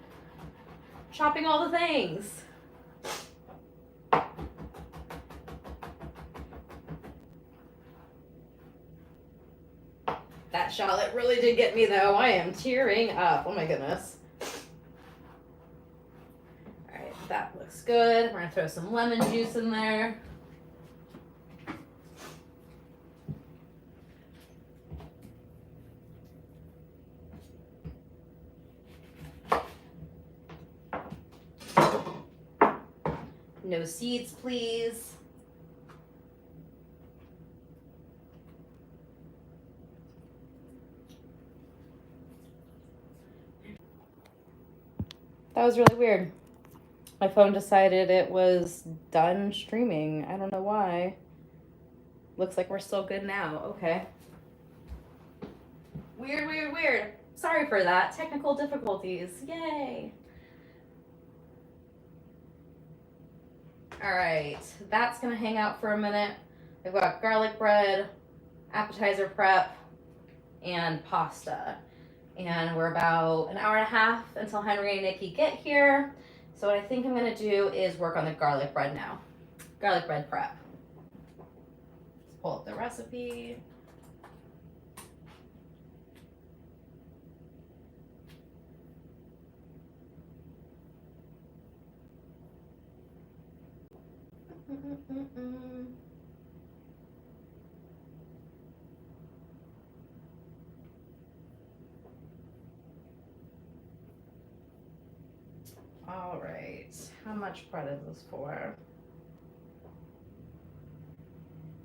Chopping all the things. That shallot really did get me though. I am tearing up. Oh my goodness. All right, that looks good. We're gonna throw some lemon juice in there. No seeds, please. That was really weird. My phone decided it was done streaming. I don't know why. Looks like we're still good now. Okay. Weird, weird, weird. Sorry for that. Technical difficulties. Yay. All right. That's going to hang out for a minute. I've got garlic bread, appetizer prep, and pasta. And we're about an hour and a half until Henry and Nikki get here. So what I think I'm gonna do is work on the garlic bread now. Garlic bread prep. Let's pull up the recipe. All right, how much bread is this for?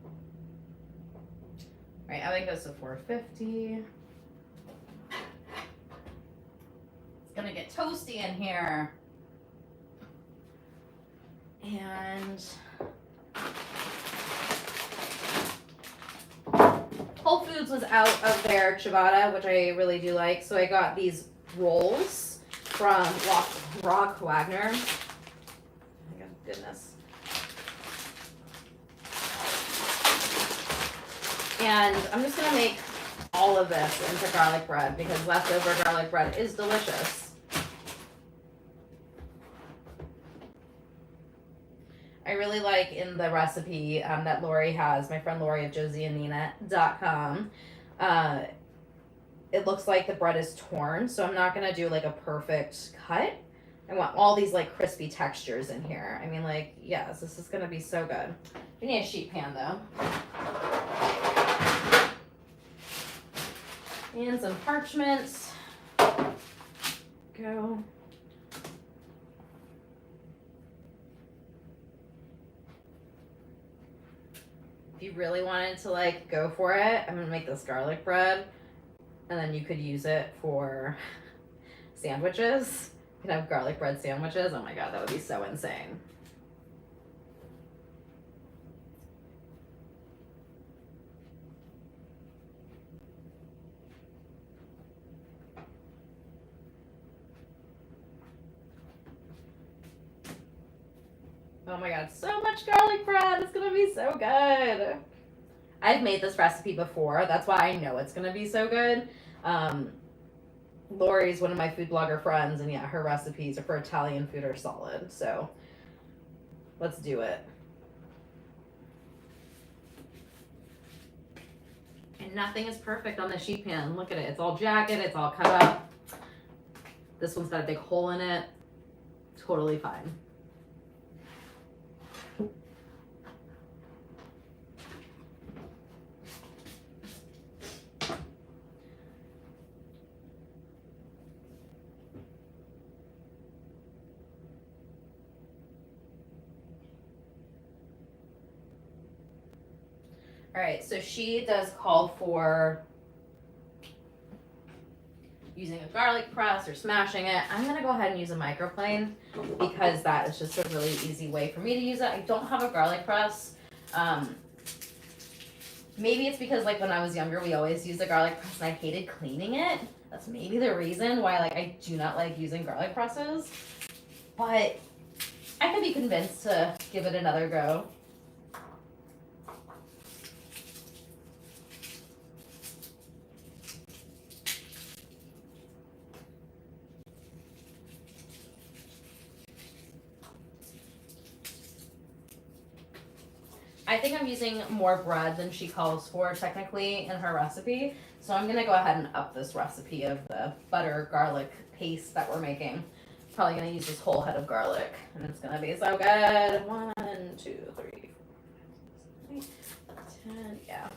All right, I think this is 450. It's gonna get toasty in here. And Whole Foods was out of their ciabatta, which I really do like, so I got these rolls from Rock Wagner. Oh my goodness. And I'm just gonna make all of this into garlic bread because leftover garlic bread is delicious. I really like in the recipe that Lori has, my friend Lori of josieandnina.com, it looks like the bread is torn, so I'm not going to do like a perfect cut. I want all these like crispy textures in here. I mean, like, yes, this is going to be so good. We need a sheet pan though. And some parchment. Go. If you really wanted to like go for it, I'm gonna make this garlic bread, and then you could use it for sandwiches. You could have garlic bread sandwiches. Oh my god, that would be so insane. Oh my god, so much garlic bread. It's gonna be so good. I've made this recipe before. That's why I know it's gonna be so good. Lori's one of my food blogger friends, and yeah, her recipes for Italian food are solid. So let's do it. And nothing is perfect on the sheet pan. Look at it. It's all jagged. It's all cut up. This one's got a big hole in it. Totally fine. All right, so she does call for using a garlic press or smashing it. I'm gonna go ahead and use a microplane because that is just a really easy way for me to use it. I don't have a garlic press. Maybe it's because like when I was younger, we always used a garlic press and I hated cleaning it. That's maybe the reason why like I do not like using garlic presses. But I can be convinced to give it another go. I think I'm using more bread than she calls for technically in her recipe. So I'm gonna go ahead and up this recipe of the butter garlic paste that we're making. Probably gonna use this whole head of garlic and it's gonna be so good. 1, 2, 3, 4, 5, 6, 7, 8, 10, yeah.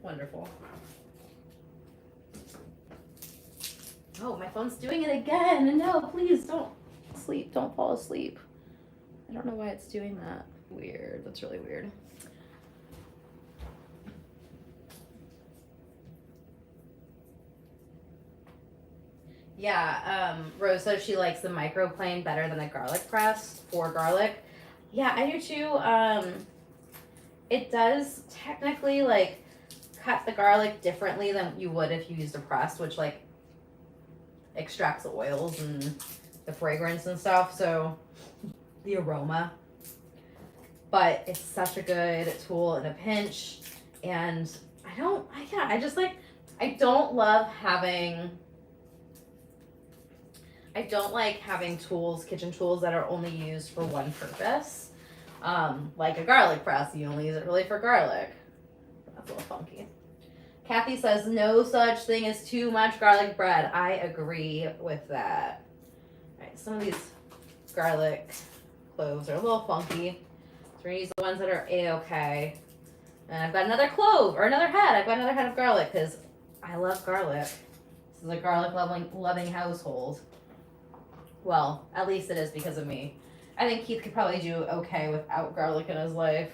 Wonderful. Oh, my phone's doing it again. No, please don't sleep. Don't fall asleep. I don't know why it's doing that. Weird. That's really weird. Yeah, Rose says she likes the microplane better than a garlic press for garlic. Yeah, I do too. It does technically like cut the garlic differently than you would if you used a press, which like extracts the oils and the fragrance and stuff, so the aroma. But it's such a good tool in a pinch, and I don't like having tools, kitchen tools that are only used for one purpose. Like a garlic press, you only use it really for garlic. That's a little funky. Kathy says no such thing as too much garlic bread. I agree with that. All right, some of these garlic cloves are a little funky. So we're gonna use the ones that are a-okay. And I've got another clove, or another head. I've got another head of garlic because I love garlic. This is a garlic loving household. Well, at least it is because of me. I think Keith could probably do okay without garlic in his life.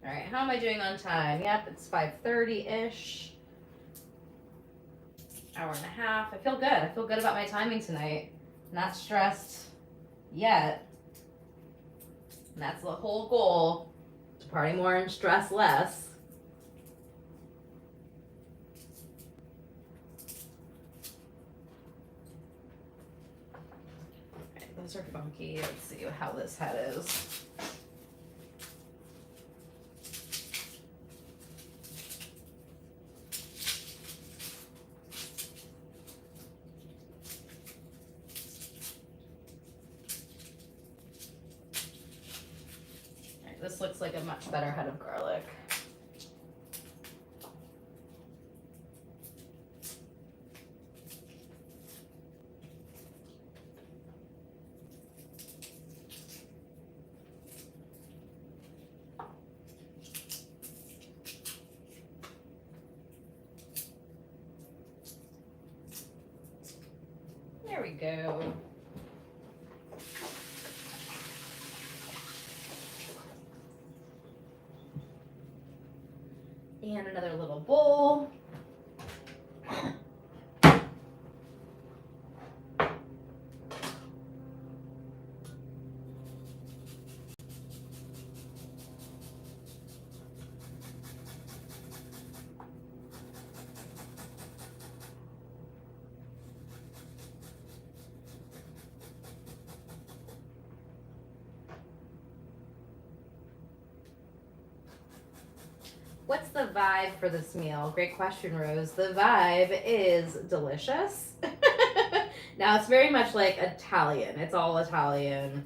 All right, how am I doing on time? Yep, it's 5:30-ish. Hour and a half. I feel good. I feel good about my timing tonight. Not stressed yet. And that's the whole goal, to party more and stress less. Okay, those are funky. Let's see how this head is. This looks like a much better head of garlic. There we go. And another little bowl. What's the vibe for this meal? Great question, Rose. The vibe is delicious. Now, it's very much like Italian. It's all Italian,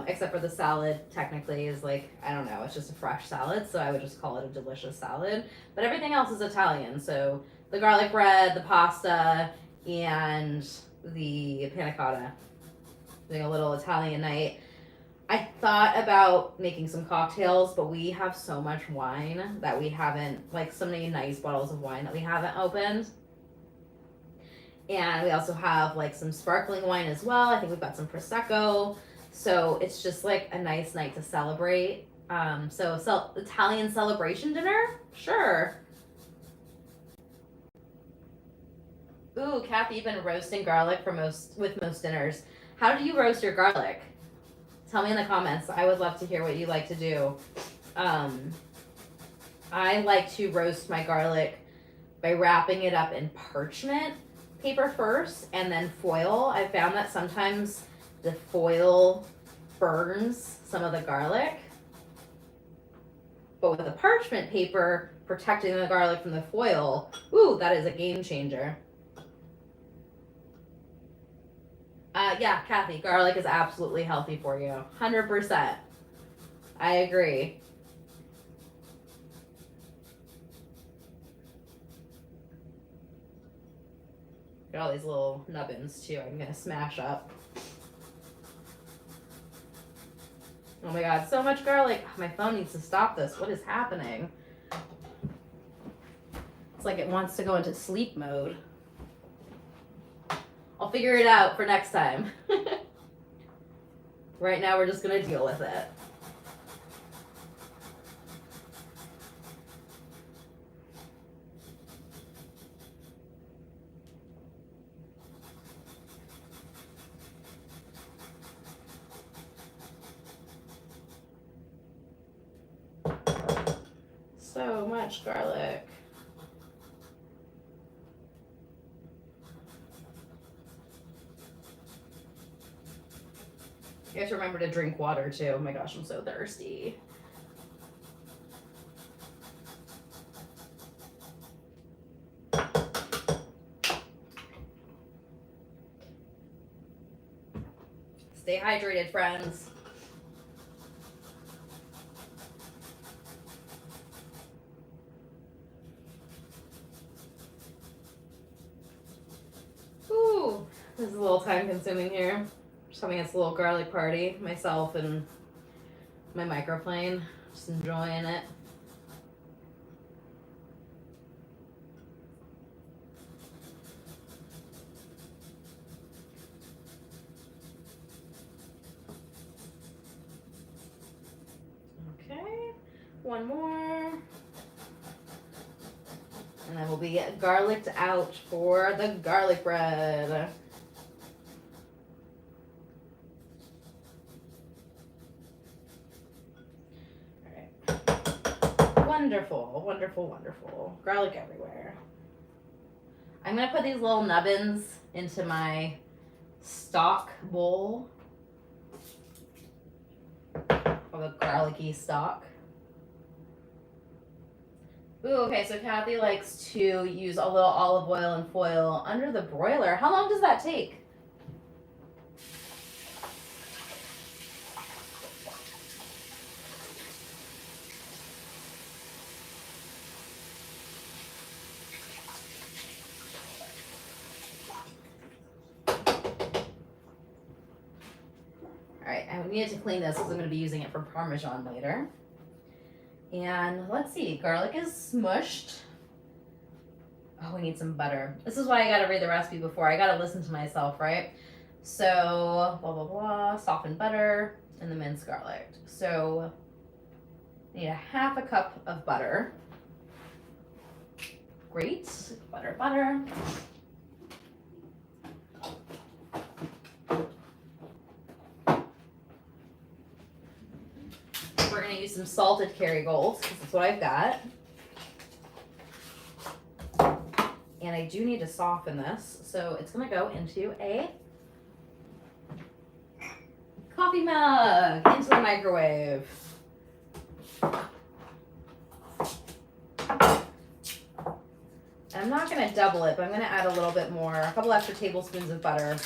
except for the salad technically is like, I don't know, it's just a fresh salad, so I would just call it a delicious salad. But everything else is Italian. So the garlic bread, the pasta, and the panna cotta. Doing a little Italian night. I thought about making some cocktails, but we have so much wine that we haven't, like so many nice bottles of wine that we haven't opened. And we also have like some sparkling wine as well. I think we've got some Prosecco. So it's just like a nice night to celebrate. So Italian celebration dinner? Sure. Ooh, Kathy, you've been roasting garlic with most dinners. How do you roast your garlic? Tell me in the comments. I would love to hear what you like to do. I like to roast my garlic by wrapping it up in parchment paper first and then foil. I found that sometimes the foil burns some of the garlic. But with the parchment paper protecting the garlic from the foil, ooh, that is a game changer. Yeah, Kathy, garlic is absolutely healthy for you. 100%. I agree. Got all these little nubbins too I'm gonna smash up. Oh my god, so much garlic. My phone needs to stop this. What is happening? It's like it wants to go into sleep mode. I'll figure it out for next time. Right now we're just gonna deal with it. So much garlic. You guys remember to drink water too. Oh my gosh, I'm so thirsty. Stay hydrated, friends. This is a little time consuming here. Just having this little garlic party, myself and my microplane, just enjoying it. Okay, one more. And then we'll be garlicked out for the garlic bread. Wonderful, wonderful, wonderful. Garlic everywhere. I'm going to put these little nubbins into my stock bowl. Of a garlicky stock. Ooh, okay, so Kathy likes to use a little olive oil and foil under the broiler. How long does that take? Alright, I needed to clean this because I'm going to be using it for Parmesan later. And let's see, garlic is smushed. Oh, we need some butter. This is why I got to read the recipe before. I got to listen to myself, right? So, blah, blah, blah, softened butter and the minced garlic. So, I need a half a cup of butter. Great, butter, butter. We're going to use some salted Kerrygold because that's what I've got. And I do need to soften this, so it's going to go into a coffee mug into the microwave. And I'm not going to double it, but I'm going to add a little bit more, a couple extra tablespoons of butter.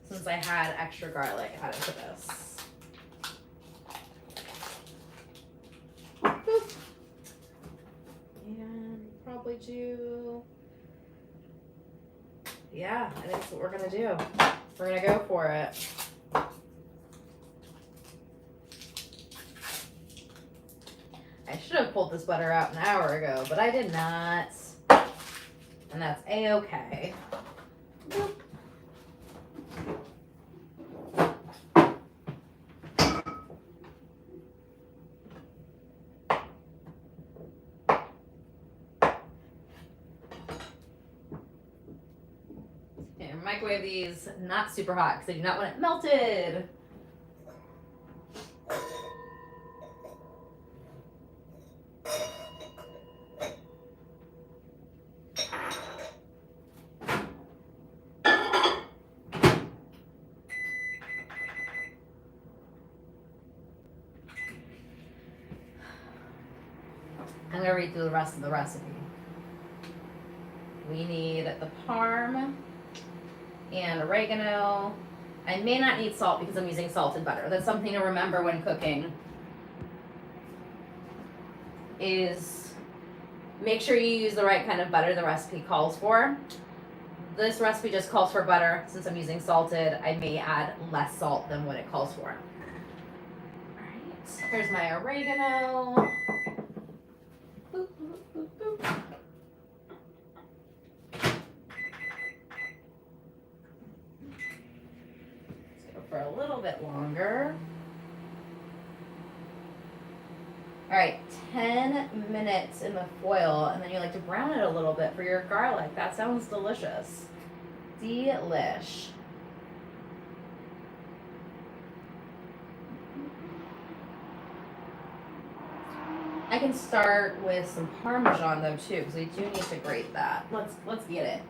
Since I had extra garlic added to this. Boop. And probably do, yeah, I think that's what we're gonna do. We're gonna go for it. I should have pulled this butter out an hour ago, but I did not. And that's a-okay. Boop. Microwave these not super hot because I do not want it melted. I'm going to read through the rest of the recipe. We need the parm and oregano. I may not need salt because I'm using salted butter. That's something to remember when cooking. Is make sure you use the right kind of butter the recipe calls for. This recipe just calls for butter. Since I'm using salted, I may add less salt than what it calls for. Alright, here's my oregano. Boop, boop, boop, boop. For a little bit longer. All right, 10 minutes in the foil, and then you like to brown it a little bit for your garlic. That sounds delicious. Delish. I can start with some Parmesan though too, because we do need to grate that. Let's get it.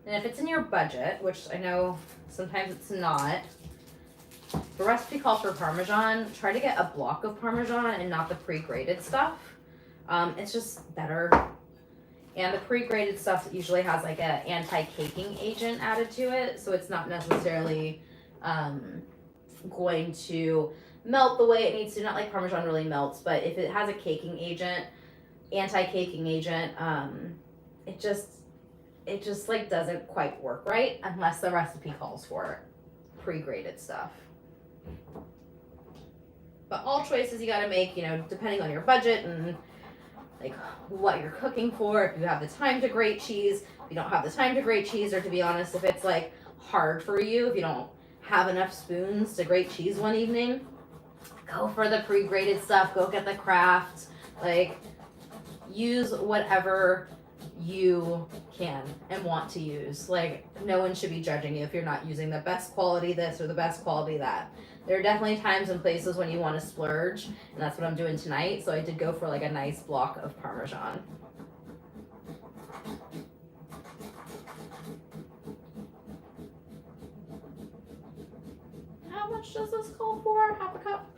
And if it's in your budget, which I know sometimes it's not, The recipe calls for Parmesan. Try to get a block of Parmesan and not the pre-grated stuff. It's just better. And the pre-grated stuff usually has like an anti-caking agent added to it, so it's not necessarily going to melt the way it needs to. Not like Parmesan really melts, but if it has a caking agent, anti-caking agent, it just like doesn't quite work right unless the recipe calls for it. Pre-grated stuff. But all choices you gotta make, depending on your budget and like what you're cooking for. If you have the time to grate cheese, if you don't have the time to grate cheese, or to be honest, if it's like hard for you, if you don't have enough spoons to grate cheese one evening, go for the pre-grated stuff. Go get the Kraft. Like, use whatever you can and want to use. Like, no one should be judging you if you're not using the best quality this or the best quality that. There are definitely times and places when you want to splurge, and that's what I'm doing tonight. So I did go for like a nice block of Parmesan. How much does this call for? Half a cup?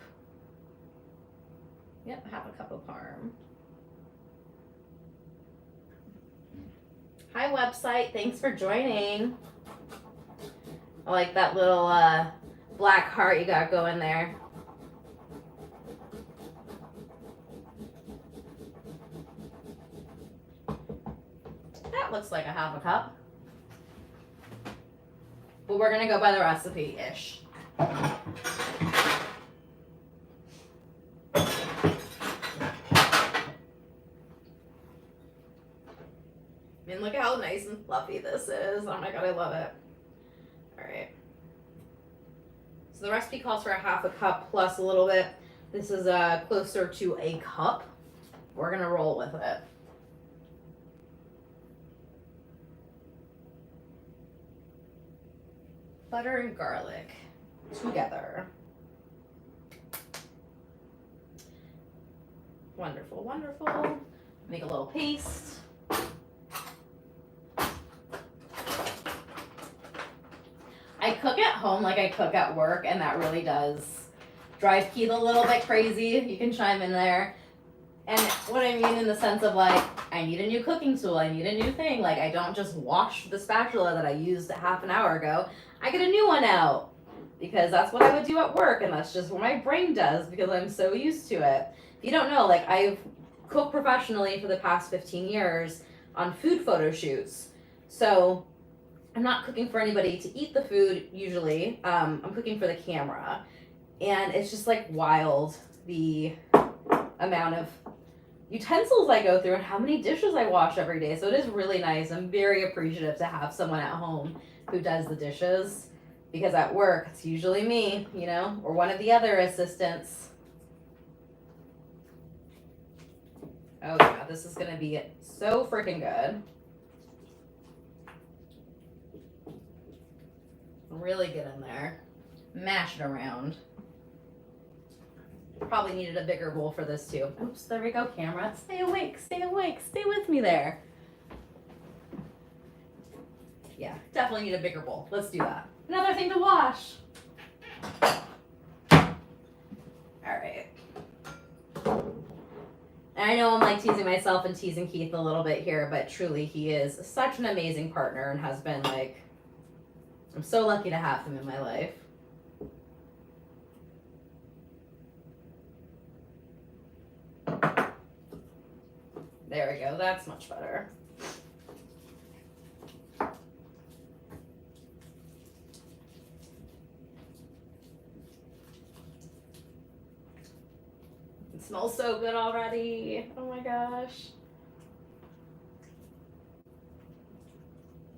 Yep, half a cup of parm. Hi, website. Thanks for joining. I like that little black heart you got going there. That looks like a half a cup. But we're going to go by the recipe-ish. I mean, look how nice and fluffy this is. Oh my god, I love it. Alright. So the recipe calls for a half a cup plus a little bit. This is closer to a cup. We're going to roll with it. Butter and garlic together. Wonderful, wonderful. Make a little paste. I cook at home like I cook at work, and that really does drive Keith a little bit crazy. You can chime in there. And what I mean in the sense of like, I need a new cooking tool, I need a new thing. Like, I don't just wash the spatula that I used half an hour ago. I get a new one out because that's what I would do at work, and that's just what my brain does because I'm so used to it. If you don't know, like, I've cooked professionally for the past 15 years on food photo shoots. So I'm not cooking for anybody to eat the food usually. I'm cooking for the camera. And it's just like wild the amount of utensils I go through and how many dishes I wash every day. So it is really nice. I'm very appreciative to have someone at home who does the dishes, because at work it's usually me, or one of the other assistants. Oh yeah, this is gonna be so freaking good. Really get in there. Mash it around. Probably needed a bigger bowl for this too. Oops, there we go, camera. Stay awake, stay awake, stay with me there. Yeah, definitely need a bigger bowl. Let's do that. Another thing to wash. Alright. And I know I'm like teasing myself and teasing Keith a little bit here, but truly he is such an amazing partner and has been like, I'm so lucky to have him in my life. There we go, that's much better. It smells so good already. Oh my gosh.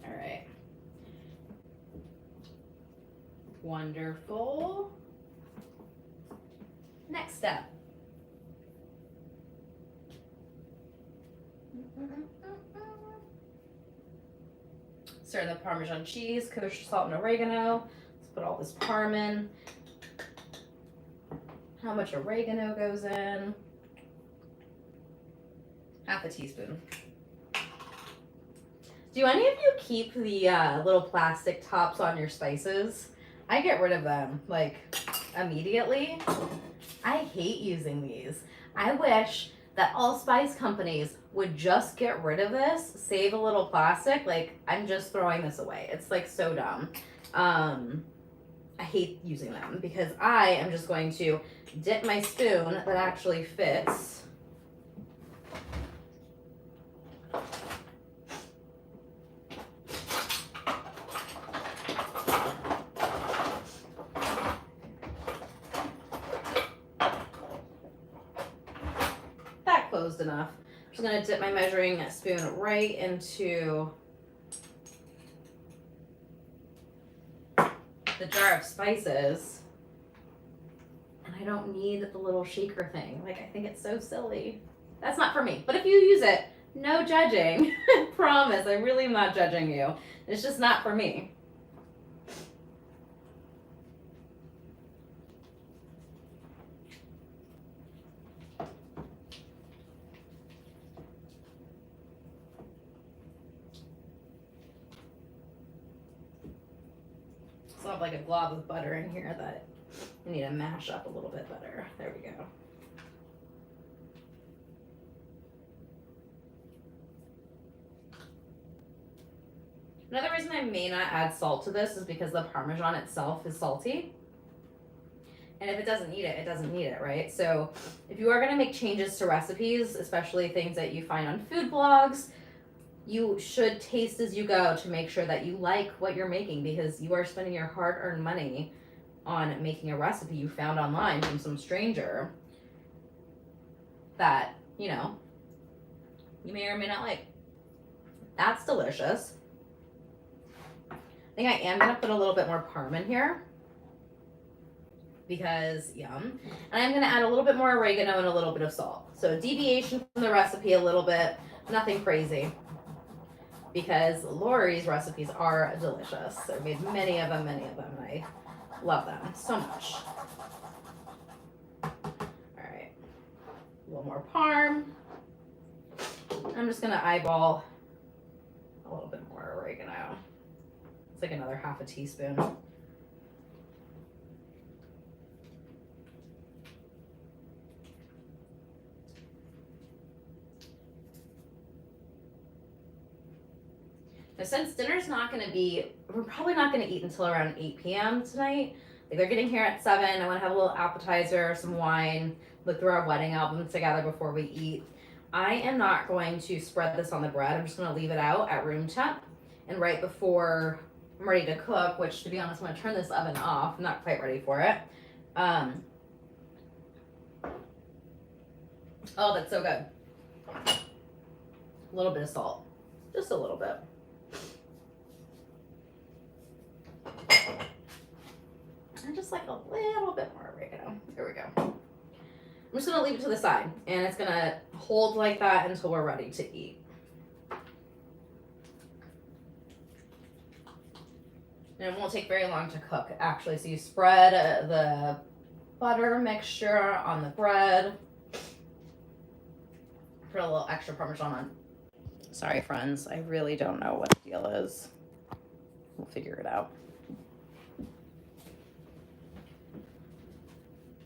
All right. Wonderful. Next step. Stir the Parmesan cheese, kosher salt and oregano. Let's put all this parm in. How much oregano goes in? Half a teaspoon. Do any of you keep the little plastic tops on your spices? I get rid of them. Like, immediately. I hate using these. I wish that allspice companies would just get rid of this, save a little plastic. Like, I'm just throwing this away. It's like so dumb. I hate using them because I am just going to dip my spoon that actually fits. Closed enough. I'm just going to dip my measuring spoon right into the jar of spices. And I don't need the little shaker thing. Like, I think it's so silly. That's not for me. But if you use it, no judging. I promise. I really am not judging you. It's just not for me. So I have like a glob of butter in here that I need to mash up a little bit better. There we go. Another reason I may not add salt to this is because the Parmesan itself is salty. And if it doesn't need it, it doesn't need it, right? So if you are gonna make changes to recipes, especially things that you find on food blogs, you should taste as you go to make sure that you like what you're making, because you are spending your hard-earned money on making a recipe you found online from some stranger that, you know, you may or may not like. That's delicious. I think I am gonna put a little bit more parm in here because yum. And I'm gonna add a little bit more oregano and a little bit of salt. So deviation from the recipe a little bit, nothing crazy, because Lori's recipes are delicious. I've made many of them, and I love them so much. All right, a little more parm. I'm just gonna eyeball a little bit more oregano. It's like another half a teaspoon. Now, since dinner's not going to be, we're probably not going to eat until around 8 p.m. tonight. Like, they're getting here at 7. I want to have a little appetizer, some wine, look through our wedding albums together before we eat. I am not going to spread this on the bread. I'm just going to leave it out at room temp. And right before I'm ready to cook, which, to be honest, I'm going to turn this oven off. I'm not quite ready for it. Oh, that's so good. A little bit of salt. Just a little bit. And just like a little bit more oregano. There we go. I'm just gonna leave it to the side, and it's gonna hold like that until we're ready to eat. And it won't take very long to cook, actually. So you spread the butter mixture on the bread. Put a little extra Parmesan on. Sorry, friends. I really don't know what the deal is. We'll figure it out.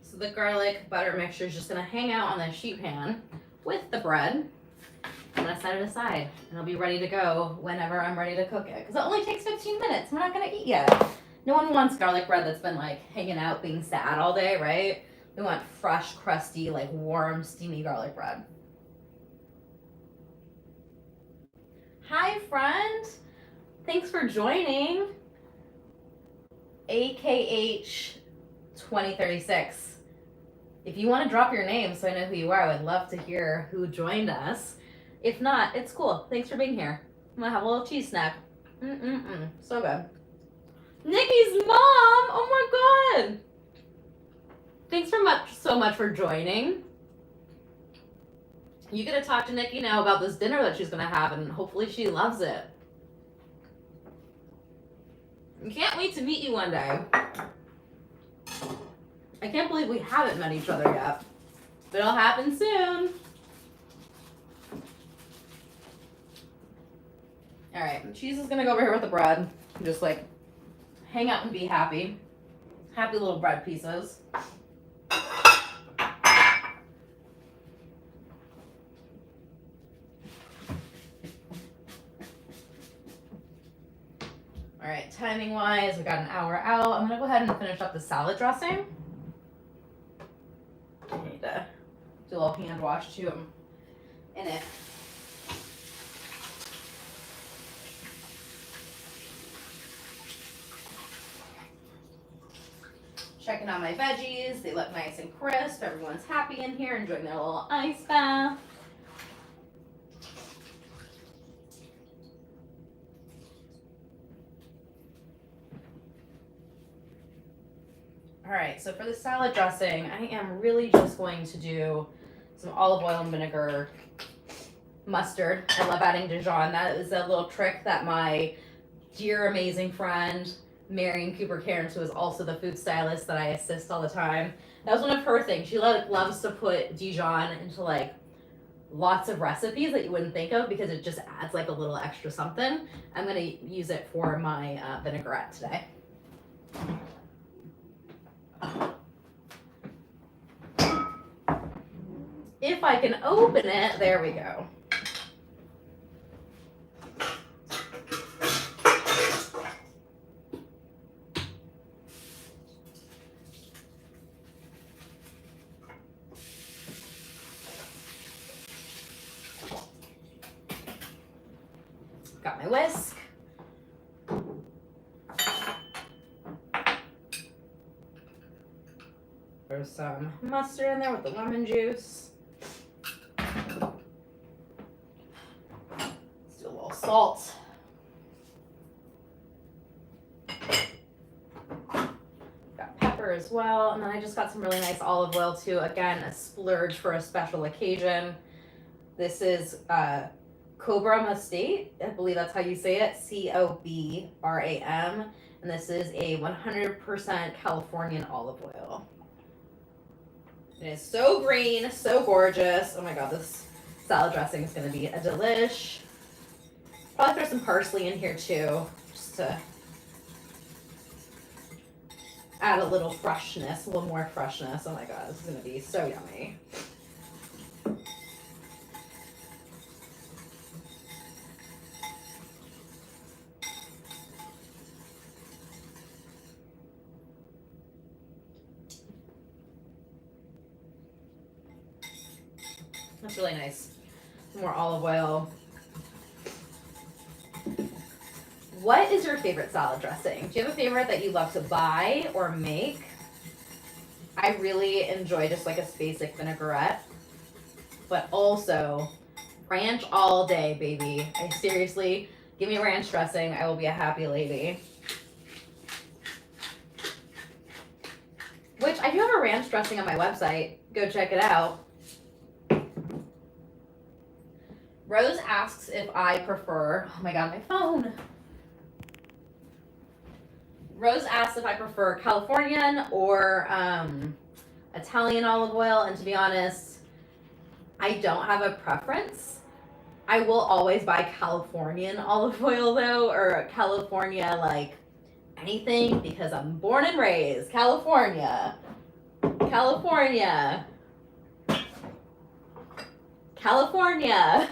So the garlic butter mixture is just gonna hang out on the sheet pan with the bread. I'm gonna set it aside and it'll be ready to go whenever I'm ready to cook it. Because it only takes 15 minutes. We're not gonna eat yet. No one wants garlic bread that's been like hanging out being sad all day, right? We want fresh, crusty, like warm, steamy garlic bread. Hi, friend. Thanks for joining. AKH 2036. If you want to drop your name so I know who you are, I would love to hear who joined us. If not, it's cool. Thanks for being here. I'm gonna have a little cheese snack. So good. Nikki's mom! Oh my god! Thanks so much for joining. You get to talk to Nikki now about this dinner that she's gonna have, and hopefully she loves it. I can't wait to meet you one day. I can't believe we haven't met each other yet, but it'll happen soon. All right, cheese is gonna go over here with the bread. Just like hang out and be happy. Happy little bread pieces. All right, timing wise, we got an hour out. I'm gonna go ahead and finish up the salad dressing. I need to do a little hand wash too in it. Checking on my veggies. They look nice and crisp. Everyone's happy in here, enjoying their little ice bath. All right, so for the salad dressing, I am really just going to do some olive oil and vinegar, mustard. I love adding Dijon. That is a little trick that my dear, amazing friend, Marion Cooper Cairns, who is also the food stylist that I assist all the time. That was one of her things. She loves to put Dijon into like lots of recipes that you wouldn't think of because it just adds like a little extra something. I'm gonna use it for my vinaigrette today. If I can open it, there we go. Got my whisk. There's some mustard in there with the lemon juice. Let's do a little salt. Got pepper as well. And then I just got some really nice olive oil too. Again, a splurge for a special occasion. This is Cobram Estate. I believe that's how you say it. Cobram. And this is a 100% Californian olive oil. It is so green, so gorgeous. Oh my god, this salad dressing is going to be a delish. Probably throw some parsley in here too, just to add a little freshness, a little more freshness. Oh my god, this is going to be so yummy. That's really nice. More olive oil. What is your favorite salad dressing? Do you have a favorite that you love to buy or make? I really enjoy just like a basic vinaigrette, but also ranch all day, baby. I seriously, give me ranch dressing. I will be a happy lady. Which I do have a ranch dressing on my website. Go check it out. Rose asks if I prefer, oh my god, my phone. Rose asks if I prefer Californian or Italian olive oil, and to be honest, I don't have a preference. I will always buy Californian olive oil though, or California like anything, because I'm born and raised California. California. California.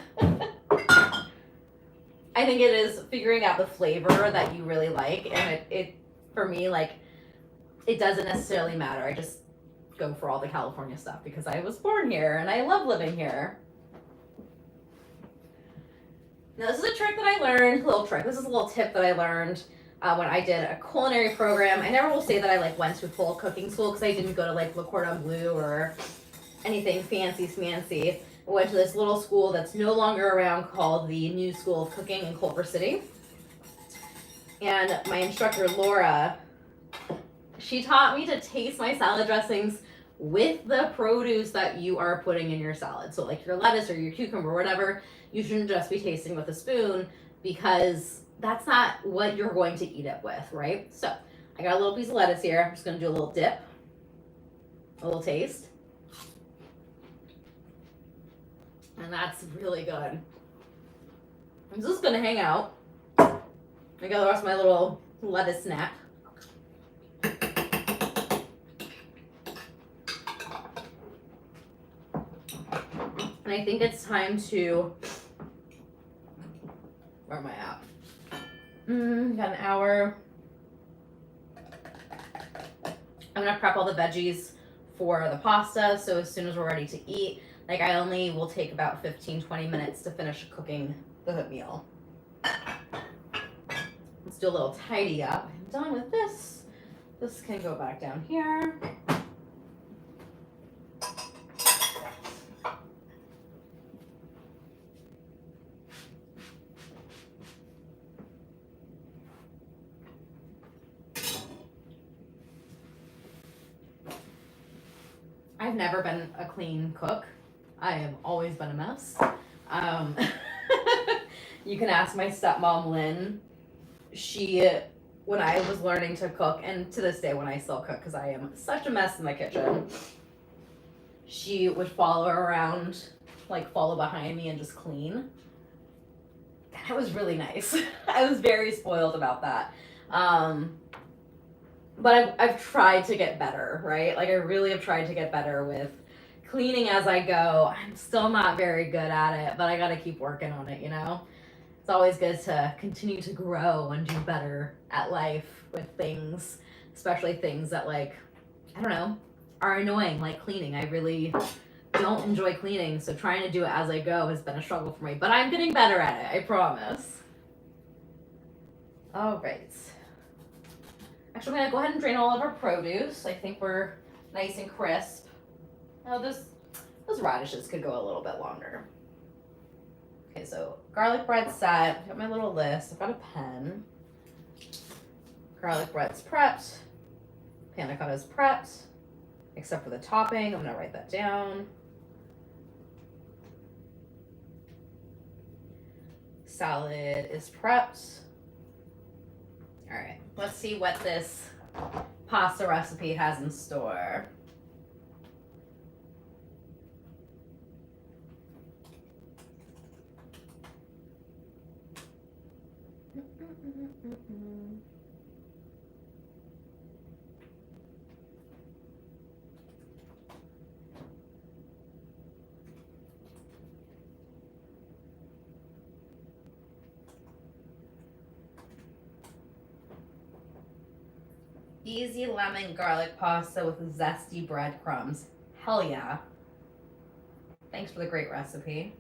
I think it is figuring out the flavor that you really like, and it for me, like, it doesn't necessarily matter. I just go for all the California stuff because I was born here and I love living here. Now this is a trick that I learned, this is a little tip that I learned when I did a culinary program. I never will say that I like went to full cooking school because I didn't go to like Le Cordon Bleu or anything fancy smancy. I went to this little school that's no longer around called the New School of Cooking in Culver City. And my instructor, Laura, she taught me to taste my salad dressings with the produce that you are putting in your salad. So like your lettuce or your cucumber or whatever, you shouldn't just be tasting with a spoon because that's not what you're going to eat it with, right? So I got a little piece of lettuce here. I'm just going to do a little dip, a little taste. And that's really good. I'm just gonna hang out. I got the rest of my little lettuce snack. And I think it's time to, where am I at? Got an hour. I'm gonna prep all the veggies for the pasta, so as soon as we're ready to eat, like I only will take about 15-20 minutes to finish cooking the meal. Let's do a little tidy up. I'm done with this. This can go back down here. I've never been a clean cook. I have always been a mess. You can ask my stepmom, Lynn. She, when I was learning to cook, and to this day when I still cook, because I am such a mess in the kitchen, she would follow around, like follow behind me and just clean. That was really nice. I was very spoiled about that. But I've tried to get better, right? Like I really have tried to get better with cleaning as I go. I'm still not very good at it, but I gotta keep working on it, you know? It's always good to continue to grow and do better at life with things, especially things that like, I don't know, are annoying, like cleaning. I really don't enjoy cleaning, so trying to do it as I go has been a struggle for me, but I'm getting better at it, I promise. All right. Actually, I'm gonna go ahead and drain all of our produce. I think we're nice and crisp. Oh, those radishes could go a little bit longer. Okay, so garlic bread set. I've got my little list. I've got a pen. Garlic bread's prepped. Panna cotta's prepped, except for the topping. I'm gonna write that down. Salad is prepped. All right, let's see what this pasta recipe has in store. Easy lemon garlic pasta with zesty breadcrumbs. Hell yeah. Thanks for the great recipe.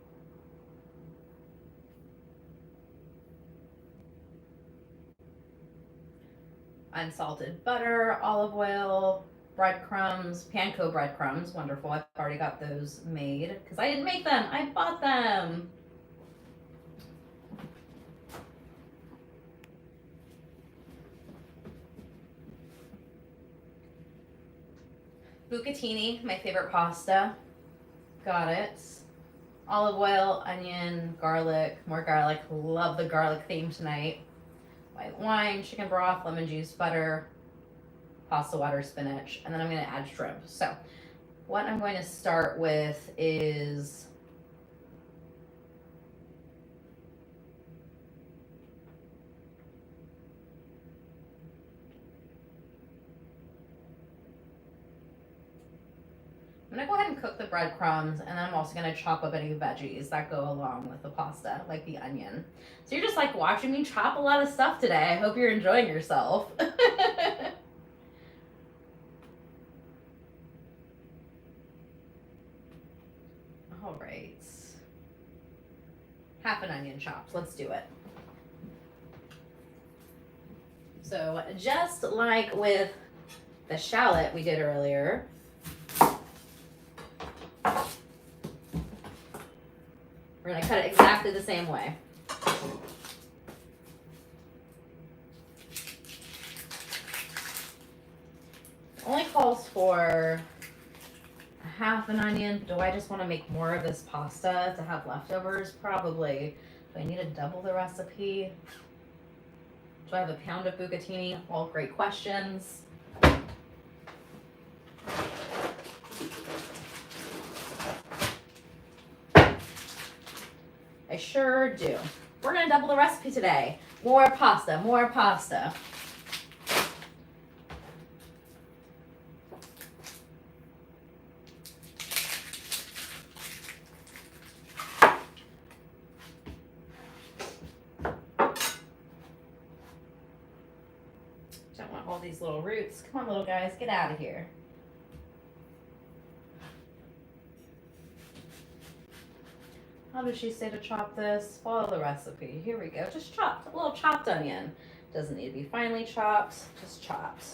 Unsalted butter, olive oil, breadcrumbs, panko breadcrumbs. Wonderful. I've already got those made because I didn't make them. I bought them. Bucatini, my favorite pasta. Got it. Olive oil, onion, garlic, more garlic. Love the garlic theme tonight. White wine, chicken broth, lemon juice, butter, pasta water, spinach, and then I'm going to add shrimp. So what I'm going to start with is I'm gonna go ahead and cook the breadcrumbs, and then I'm also gonna chop up any veggies that go along with the pasta, like the onion. So you're just like watching me chop a lot of stuff today. I hope you're enjoying yourself. All right. Half an onion chopped. Let's do it. So just like with the shallot we did earlier, we're going to cut it exactly the same way. It only calls for a half an onion. Do I just want to make more of this pasta to have leftovers? Probably. Do I need to double the recipe? Do I have a pound of bucatini? All great questions. I sure do. We're gonna double the recipe today. More pasta, more pasta. these little roots. Come on, little guys, get out of here. How does she say to chop this? Follow the recipe. Here we go. Just chopped, a little chopped onion. Doesn't need to be finely chopped, just chopped.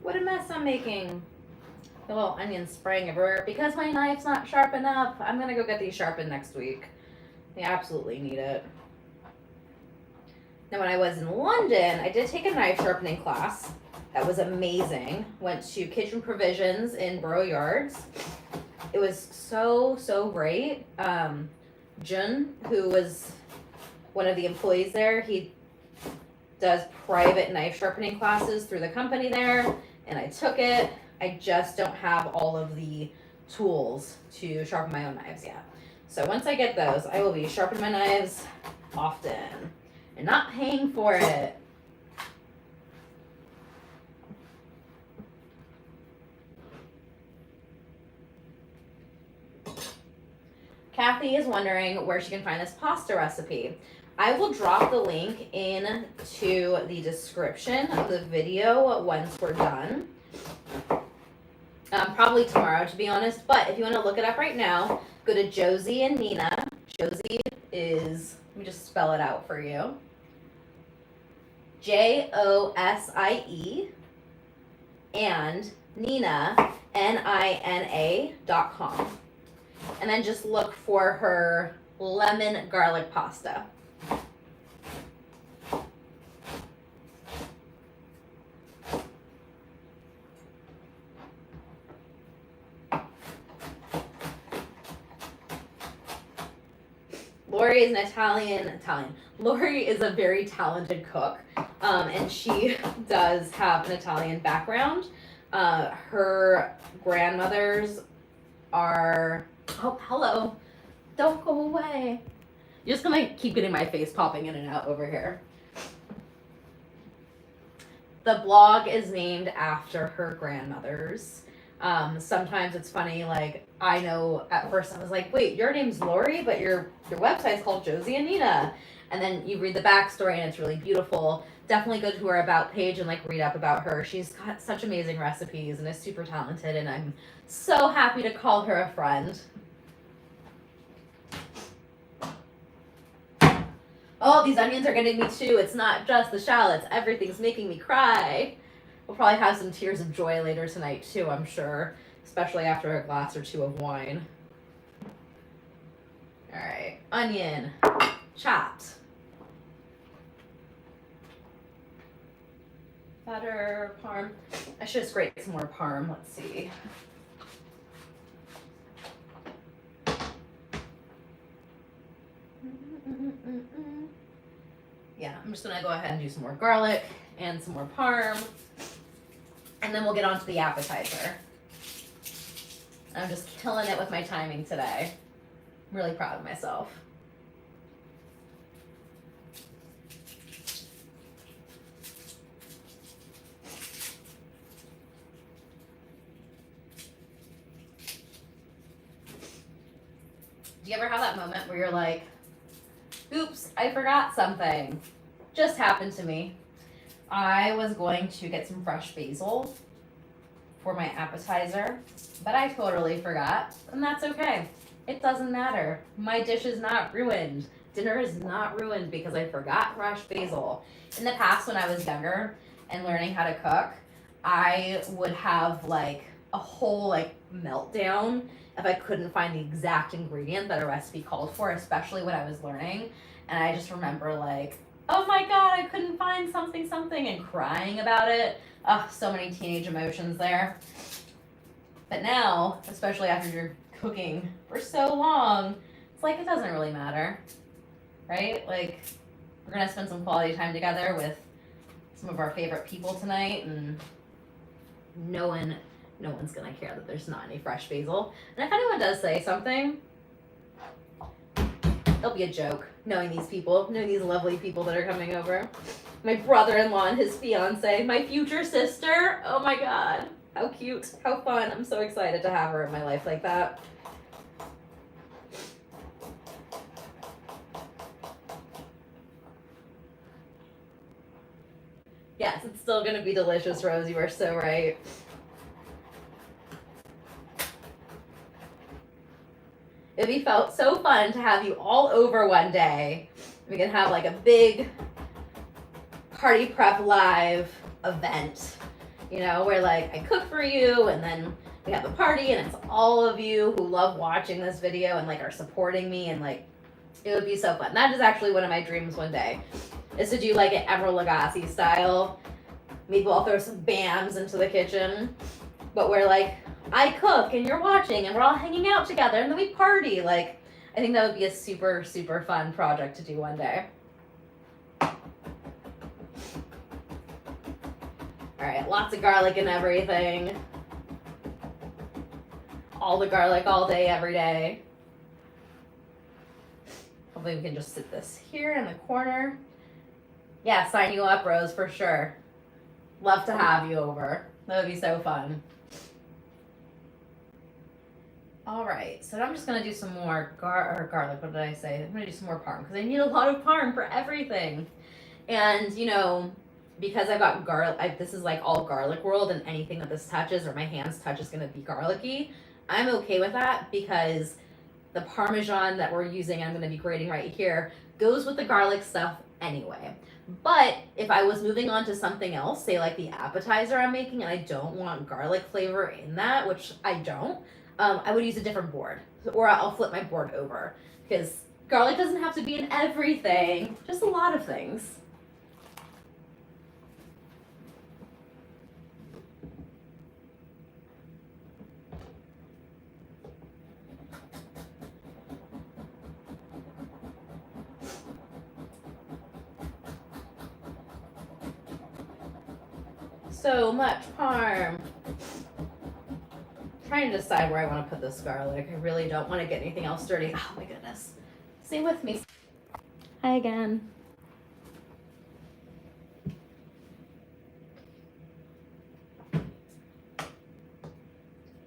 What a mess I'm making. The little onion spraying everywhere. Because my knife's not sharp enough, I'm gonna go get these sharpened next week. They absolutely need it. Now, when I was in London, I did take a knife sharpening class. That was amazing. Went to Kitchen Provisions in Borough Yards. It was so great. Jun, who was one of the employees there, he does private knife sharpening classes through the company there, and I took it. I just don't have all of the tools to sharpen my own knives yet. So once I get those, I will be sharpening my knives often and not paying for it. Kathy is wondering where she can find this pasta recipe. I will drop the link into the description of the video once we're done. Probably tomorrow, to be honest. But if you want to look it up right now, go to Josie and Nina. Josie is, let me just spell it out for you. Josie and Nina, NINA.com. And then just look for her lemon garlic pasta. Lori is an Italian. Lori is a very talented cook, and she does have an Italian background. Her grandmothers are, oh, hello, don't go away. You're just gonna keep getting my face popping in and out over here. The blog is named after her grandmothers. Sometimes it's funny, like, I know at first I was like, wait, your name's Lori, but your website's called Josie and Nina. And then you read the backstory and it's really beautiful. Definitely go to her about page and like read up about her. She's got such amazing recipes and is super talented, and I'm so happy to call her a friend. Oh, these onions are getting me too. It's not just the shallots. Everything's making me cry. We'll probably have some tears of joy later tonight too, I'm sure. Especially after a glass or two of wine. All right, onion, chopped. Butter, parm. I should have scraped some more parm. Let's see. Yeah, I'm just gonna go ahead and do some more garlic and some more parm. And then we'll get on to the appetizer. I'm just killing it with my timing today. I'm really proud of myself. Do you ever have that moment where you're like, oops, I forgot something? Just happened to me. I was going to get some fresh basil for my appetizer, but I totally forgot, and that's okay. It doesn't matter. My dish is not ruined. Dinner is not ruined because I forgot fresh basil. In the past, when I was younger and learning how to cook, I would have like a whole like meltdown if I couldn't find the exact ingredient that a recipe called for, especially when I was learning. And I just remember like, oh my God, I couldn't find something, and crying about it. Oh, so many teenage emotions there. But now, especially after you're cooking for so long, it's like it doesn't really matter, right? Like, we're gonna spend some quality time together with some of our favorite people tonight, and no one's gonna care that there's not any fresh basil. And if anyone does say something, it'll be a joke, knowing these lovely people that are coming over. My brother-in-law and his fiance, my future sister. Oh my god, how cute, how fun. I'm so excited to have her in my life like that. Yes, it's still gonna be delicious, Rose, you are so right. It'd be so fun to have you all over one day. We can have like a big party prep live event, you know, where like I cook for you and then we have a party and it's all of you who love watching this video and like are supporting me, and like it would be so fun. That is actually one of my dreams one day, is to do like an Emeril Lagasse style. Maybe I'll throw some BAMs into the kitchen, but where like I cook and you're watching and we're all hanging out together and then we party. Like, I think that would be a super, super fun project to do one day. All right, lots of garlic and everything. All the garlic all day, every day. Hopefully we can just sit this here in the corner. Yeah, sign you up, Rose, for sure. Love to have you over. That would be so fun. All right, so I'm just gonna do some more garlic. What did I say? I'm gonna do some more parm because I need a lot of parm for everything. And you know, because I've got garlic, this is like all garlic world, and anything that this touches or my hands touch is gonna be garlicky. I'm okay with that because the Parmesan that we're using, I'm gonna be grating right here, goes with the garlic stuff anyway. But if I was moving on to something else, say like the appetizer I'm making, and I don't want garlic flavor in that, which I don't, I would use a different board, or I'll flip my board over, because garlic doesn't have to be in everything, just a lot of things. So much parm. Trying to decide where I want to put this garlic. I really don't want to get anything else dirty. Oh my goodness. Stay with me. Hi again.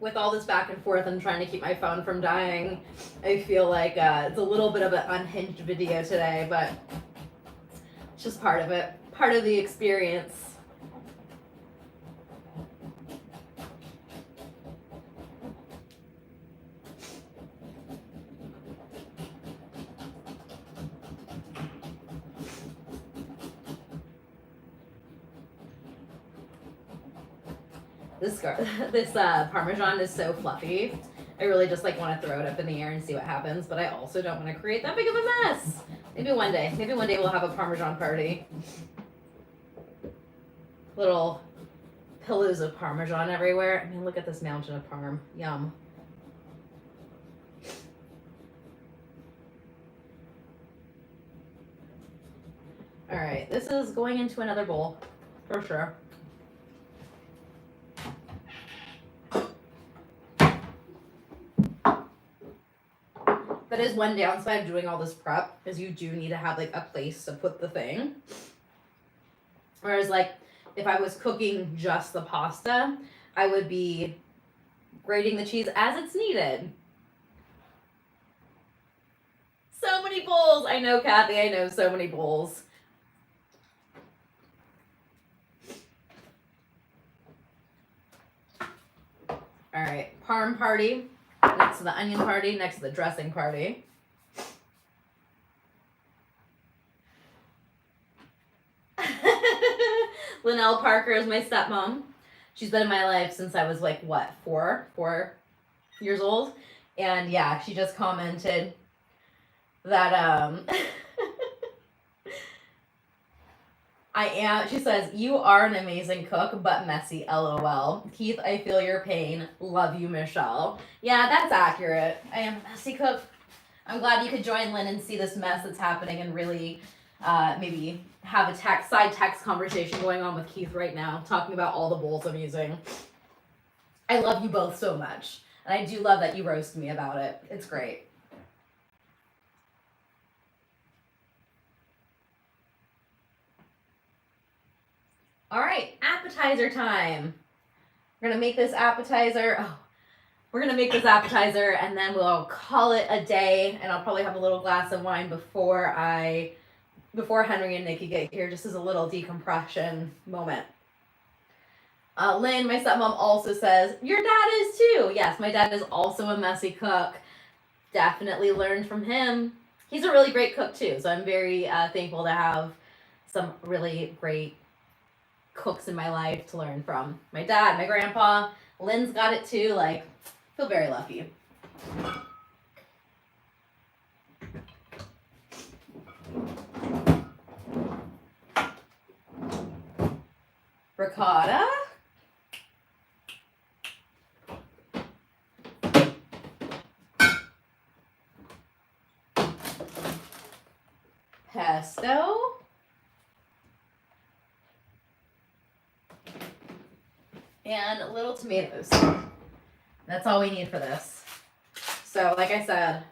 With all this back and forth and trying to keep my phone from dying, I feel like it's a little bit of an unhinged video today, but it's just part of it. Part of the experience. This Parmesan is so fluffy. I really just like want to throw it up in the air and see what happens, but I also don't want to create that big of a mess. Maybe one day we'll have a Parmesan party. Little pillows of Parmesan everywhere. I mean, look at this mountain of parm. Yum. All right, this is going into another bowl for sure. That is one downside of doing all this prep, is you do need to have like a place to put the thing. Whereas like if I was cooking just the pasta, I would be grating the cheese as it's needed. So many bowls. I know, Kathy, I know, so many bowls. All right, parm party. Next to the onion party, next to the dressing party. Linnell Parker is my stepmom. She's been in my life since I was like, what, 4 years old? And yeah, she just commented that she says, you are an amazing cook, but messy, LOL. Keith, I feel your pain. Love you, Michelle. Yeah, that's accurate. I am a messy cook. I'm glad you could join Lynn and see this mess that's happening and really maybe have a side text conversation going on with Keith right now, talking about all the bowls I'm using. I love you both so much. And I do love that you roast me about it. It's great. All right, appetizer time. We're gonna make this appetizer. We're gonna make this appetizer and then we'll call it a day. And I'll probably have a little glass of wine before Henry and Nikki get here, just as a little decompression moment. Lynn, my stepmom, also says, your dad is too. Yes, my dad is also a messy cook. Definitely learned from him. He's a really great cook too, so I'm very thankful to have some really great cooks in my life to learn from. My dad, my grandpa, Lynn's got it too. Like, feel very lucky. Ricotta. Pesto. And little tomatoes. That's all we need for this. So, like I said,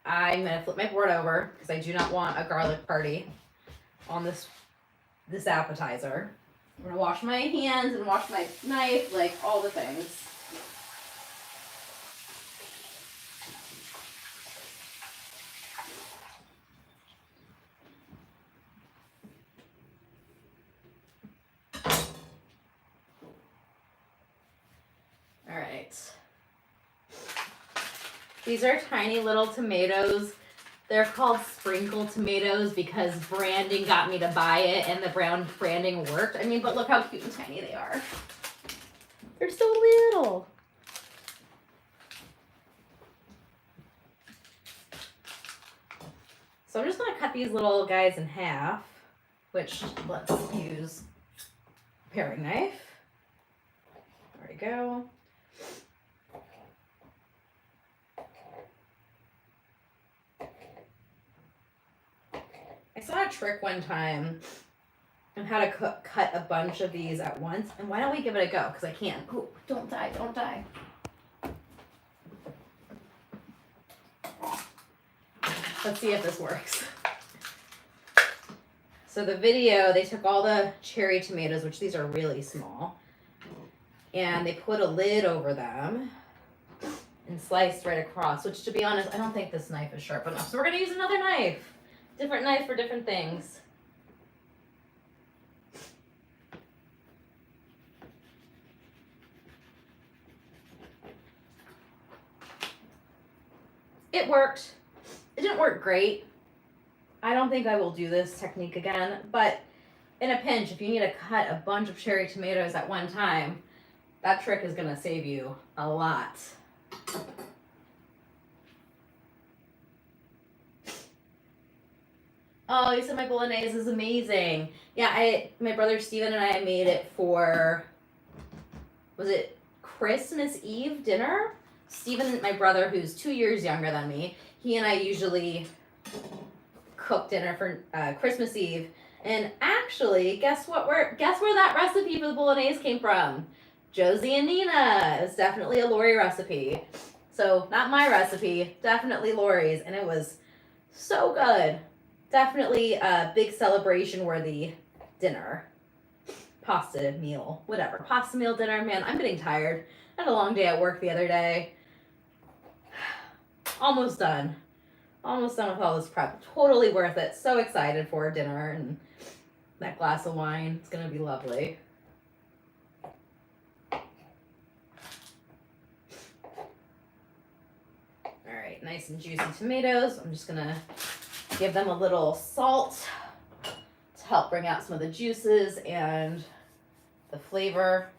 I'm gonna flip my board over because I do not want a garlic party on this appetizer. I'm gonna wash my hands and wash my knife, like all the things. All right. These are tiny little tomatoes. They're called sprinkle tomatoes because branding got me to buy it and the brown branding worked. I mean, but look how cute and tiny they are. They're so little. So I'm just gonna cut these little guys in half, which let's use a paring knife. There we go. I saw a trick one time on how to cut a bunch of these at once. And why don't we give it a go? Because I can. Oh, don't die, don't die. Let's see if this works. So the video, they took all the cherry tomatoes, which these are really small, and they put a lid over them and sliced right across, which, to be honest, I don't think this knife is sharp enough. So we're going to use another knife. Different knife for different things. It worked. It didn't work great. I don't think I will do this technique again, but in a pinch, if you need to cut a bunch of cherry tomatoes at one time, that trick is going to save you a lot. Oh, you said my bolognese is amazing. Yeah, my brother Steven and I made it for, was it Christmas Eve dinner? Steven, my brother, who's 2 years younger than me, he and I usually cook dinner for Christmas Eve. And actually, guess where that recipe for the bolognese came from? Josie and Nina. It was definitely a Lori recipe. So not my recipe, definitely Lori's, and it was so good. Definitely a big celebration worthy dinner. Pasta meal, whatever. Pasta meal dinner, man, I'm getting tired. I had a long day at work the other day. Almost done. Almost done with all this prep. Totally worth it. So excited for dinner and that glass of wine. It's gonna be lovely. Alright, nice and juicy tomatoes. I'm just gonna give them a little salt to help bring out some of the juices and the flavor.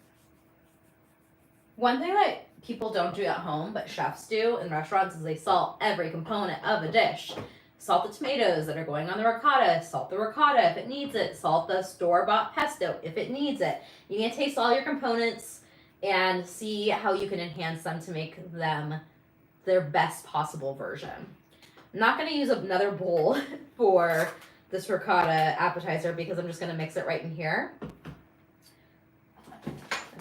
One thing that people don't do at home, but chefs do in restaurants, is they salt every component of a dish. Salt the tomatoes that are going on the ricotta, salt the ricotta if it needs it, salt the store-bought pesto if it needs it. You need to taste all your components and see how you can enhance them to make them their best possible version. I'm not going to use another bowl for this ricotta appetizer because I'm just going to mix it right in here. I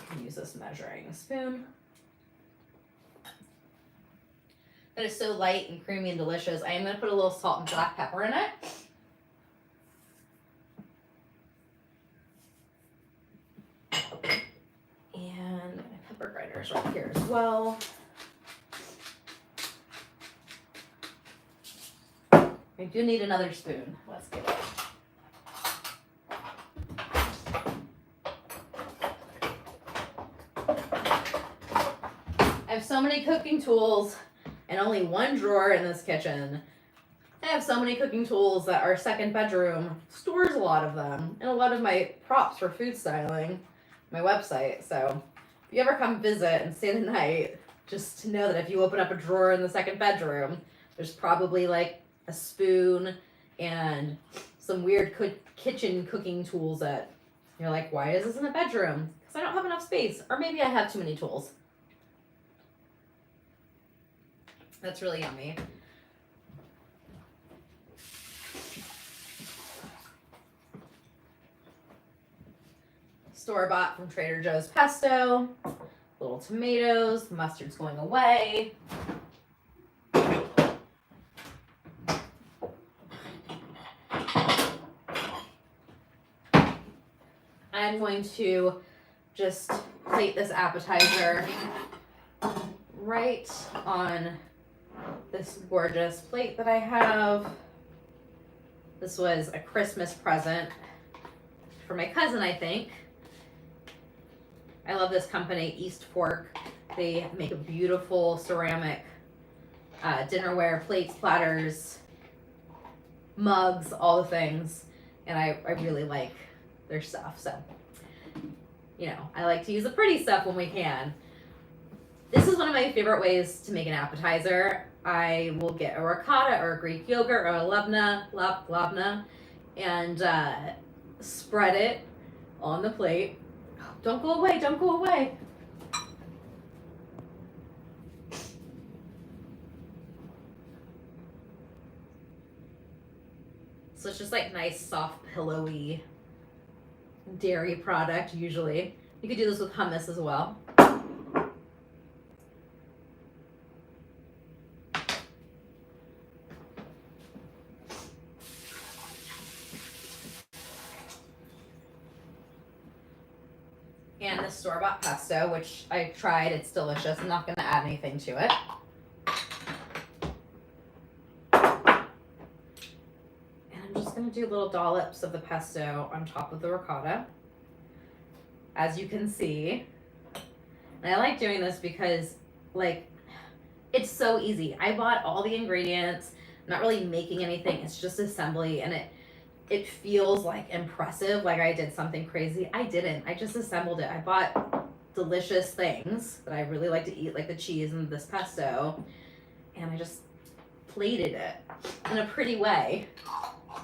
can use this measuring spoon. That is so light and creamy and delicious. I am going to put a little salt and black pepper in it. And my pepper grinder is right here as well. I do need another spoon. Let's get it. I have so many cooking tools and only one drawer in this kitchen. I have so many cooking tools that our second bedroom stores a lot of them, and a lot of my props for food styling, my website. So if you ever come visit and stay the night, just to know that if you open up a drawer in the second bedroom, there's probably like a spoon and some weird kitchen cooking tools that you're like, why is this in a bedroom? Because I don't have enough space, or maybe I have too many tools. That's really yummy. Store-bought from Trader Joe's pesto, little tomatoes, mustard's going away. I'm going to just plate this appetizer right on this gorgeous plate that I have. This was a Christmas present for my cousin, I think. I love this company, East Fork. They make a beautiful ceramic dinnerware, plates, platters, mugs, all the things. And I really like their stuff. So, you know, I like to use the pretty stuff when we can. This is one of my favorite ways to make an appetizer. I will get a ricotta or a Greek yogurt or a labna, and spread it on the plate. Don't go away, don't go away. So it's just like nice, soft, pillowy dairy product usually. You could do this with hummus as well. And the store-bought pesto, which I tried, it's delicious. I'm not going to add anything to it. And I'm just going to do little dollops of the pesto on top of the ricotta. As you can see. And I like doing this because, like, it's so easy. I bought all the ingredients. I'm not really making anything. It's just assembly, and it feels like impressive, like I did something crazy. I didn't. I just assembled it. I bought delicious things that I really like to eat, like the cheese and this pesto, and I just plated it in a pretty way.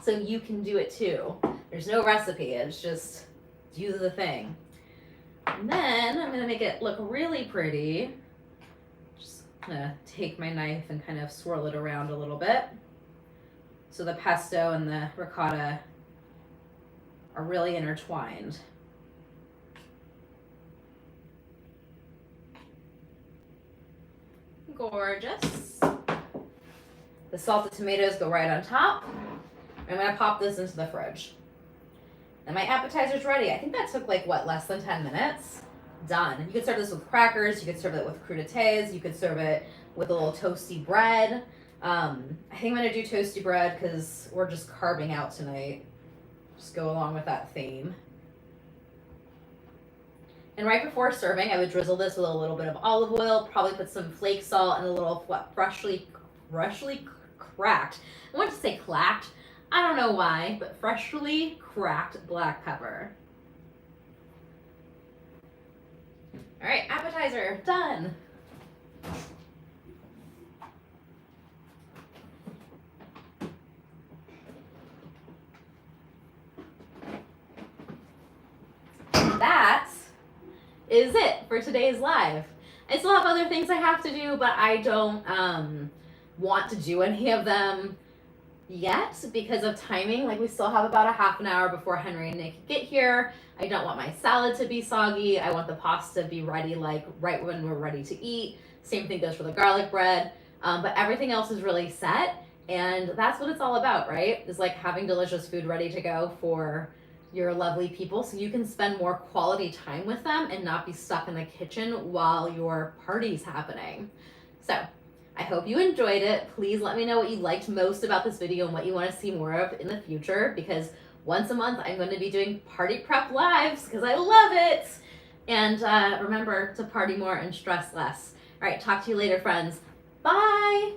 So you can do it too. There's no recipe. It's just use the thing. And then I'm gonna make it look really pretty. Just gonna take my knife and kind of swirl it around a little bit. So the pesto and the ricotta are really intertwined. Gorgeous. The salted tomatoes go right on top. I'm gonna pop this into the fridge. And my appetizer's ready. I think that took like, what, less than 10 minutes? Done. You could serve this with crackers, you could serve it with crudités, you could serve it with a little toasty bread. I think I'm gonna do toasty bread because we're just carving out tonight. Just go along with that theme. And right before serving, I would drizzle this with a little bit of olive oil, probably put some flake salt and a little freshly cracked. I want to say clacked. I don't know why, but freshly cracked black pepper. All right, appetizer, done. That is it for today's live. I still have other things I have to do, but I don't want to do any of them yet because of timing. Like, we still have about a half an hour before Henry and Nick get here. I don't want my salad to be soggy. I want the pasta to be ready like right when we're ready to eat. Same thing goes for the garlic bread. But everything else is really set, and that's what it's all about, right? Is like having delicious food ready to go for your lovely people so you can spend more quality time with them and not be stuck in the kitchen while your party's happening. So I hope you enjoyed it. Please let me know what you liked most about this video and what you want to see more of in the future, because once a month I'm going to be doing party prep lives because I love it. And remember to party more and stress less. All right, talk to you later, friends. Bye.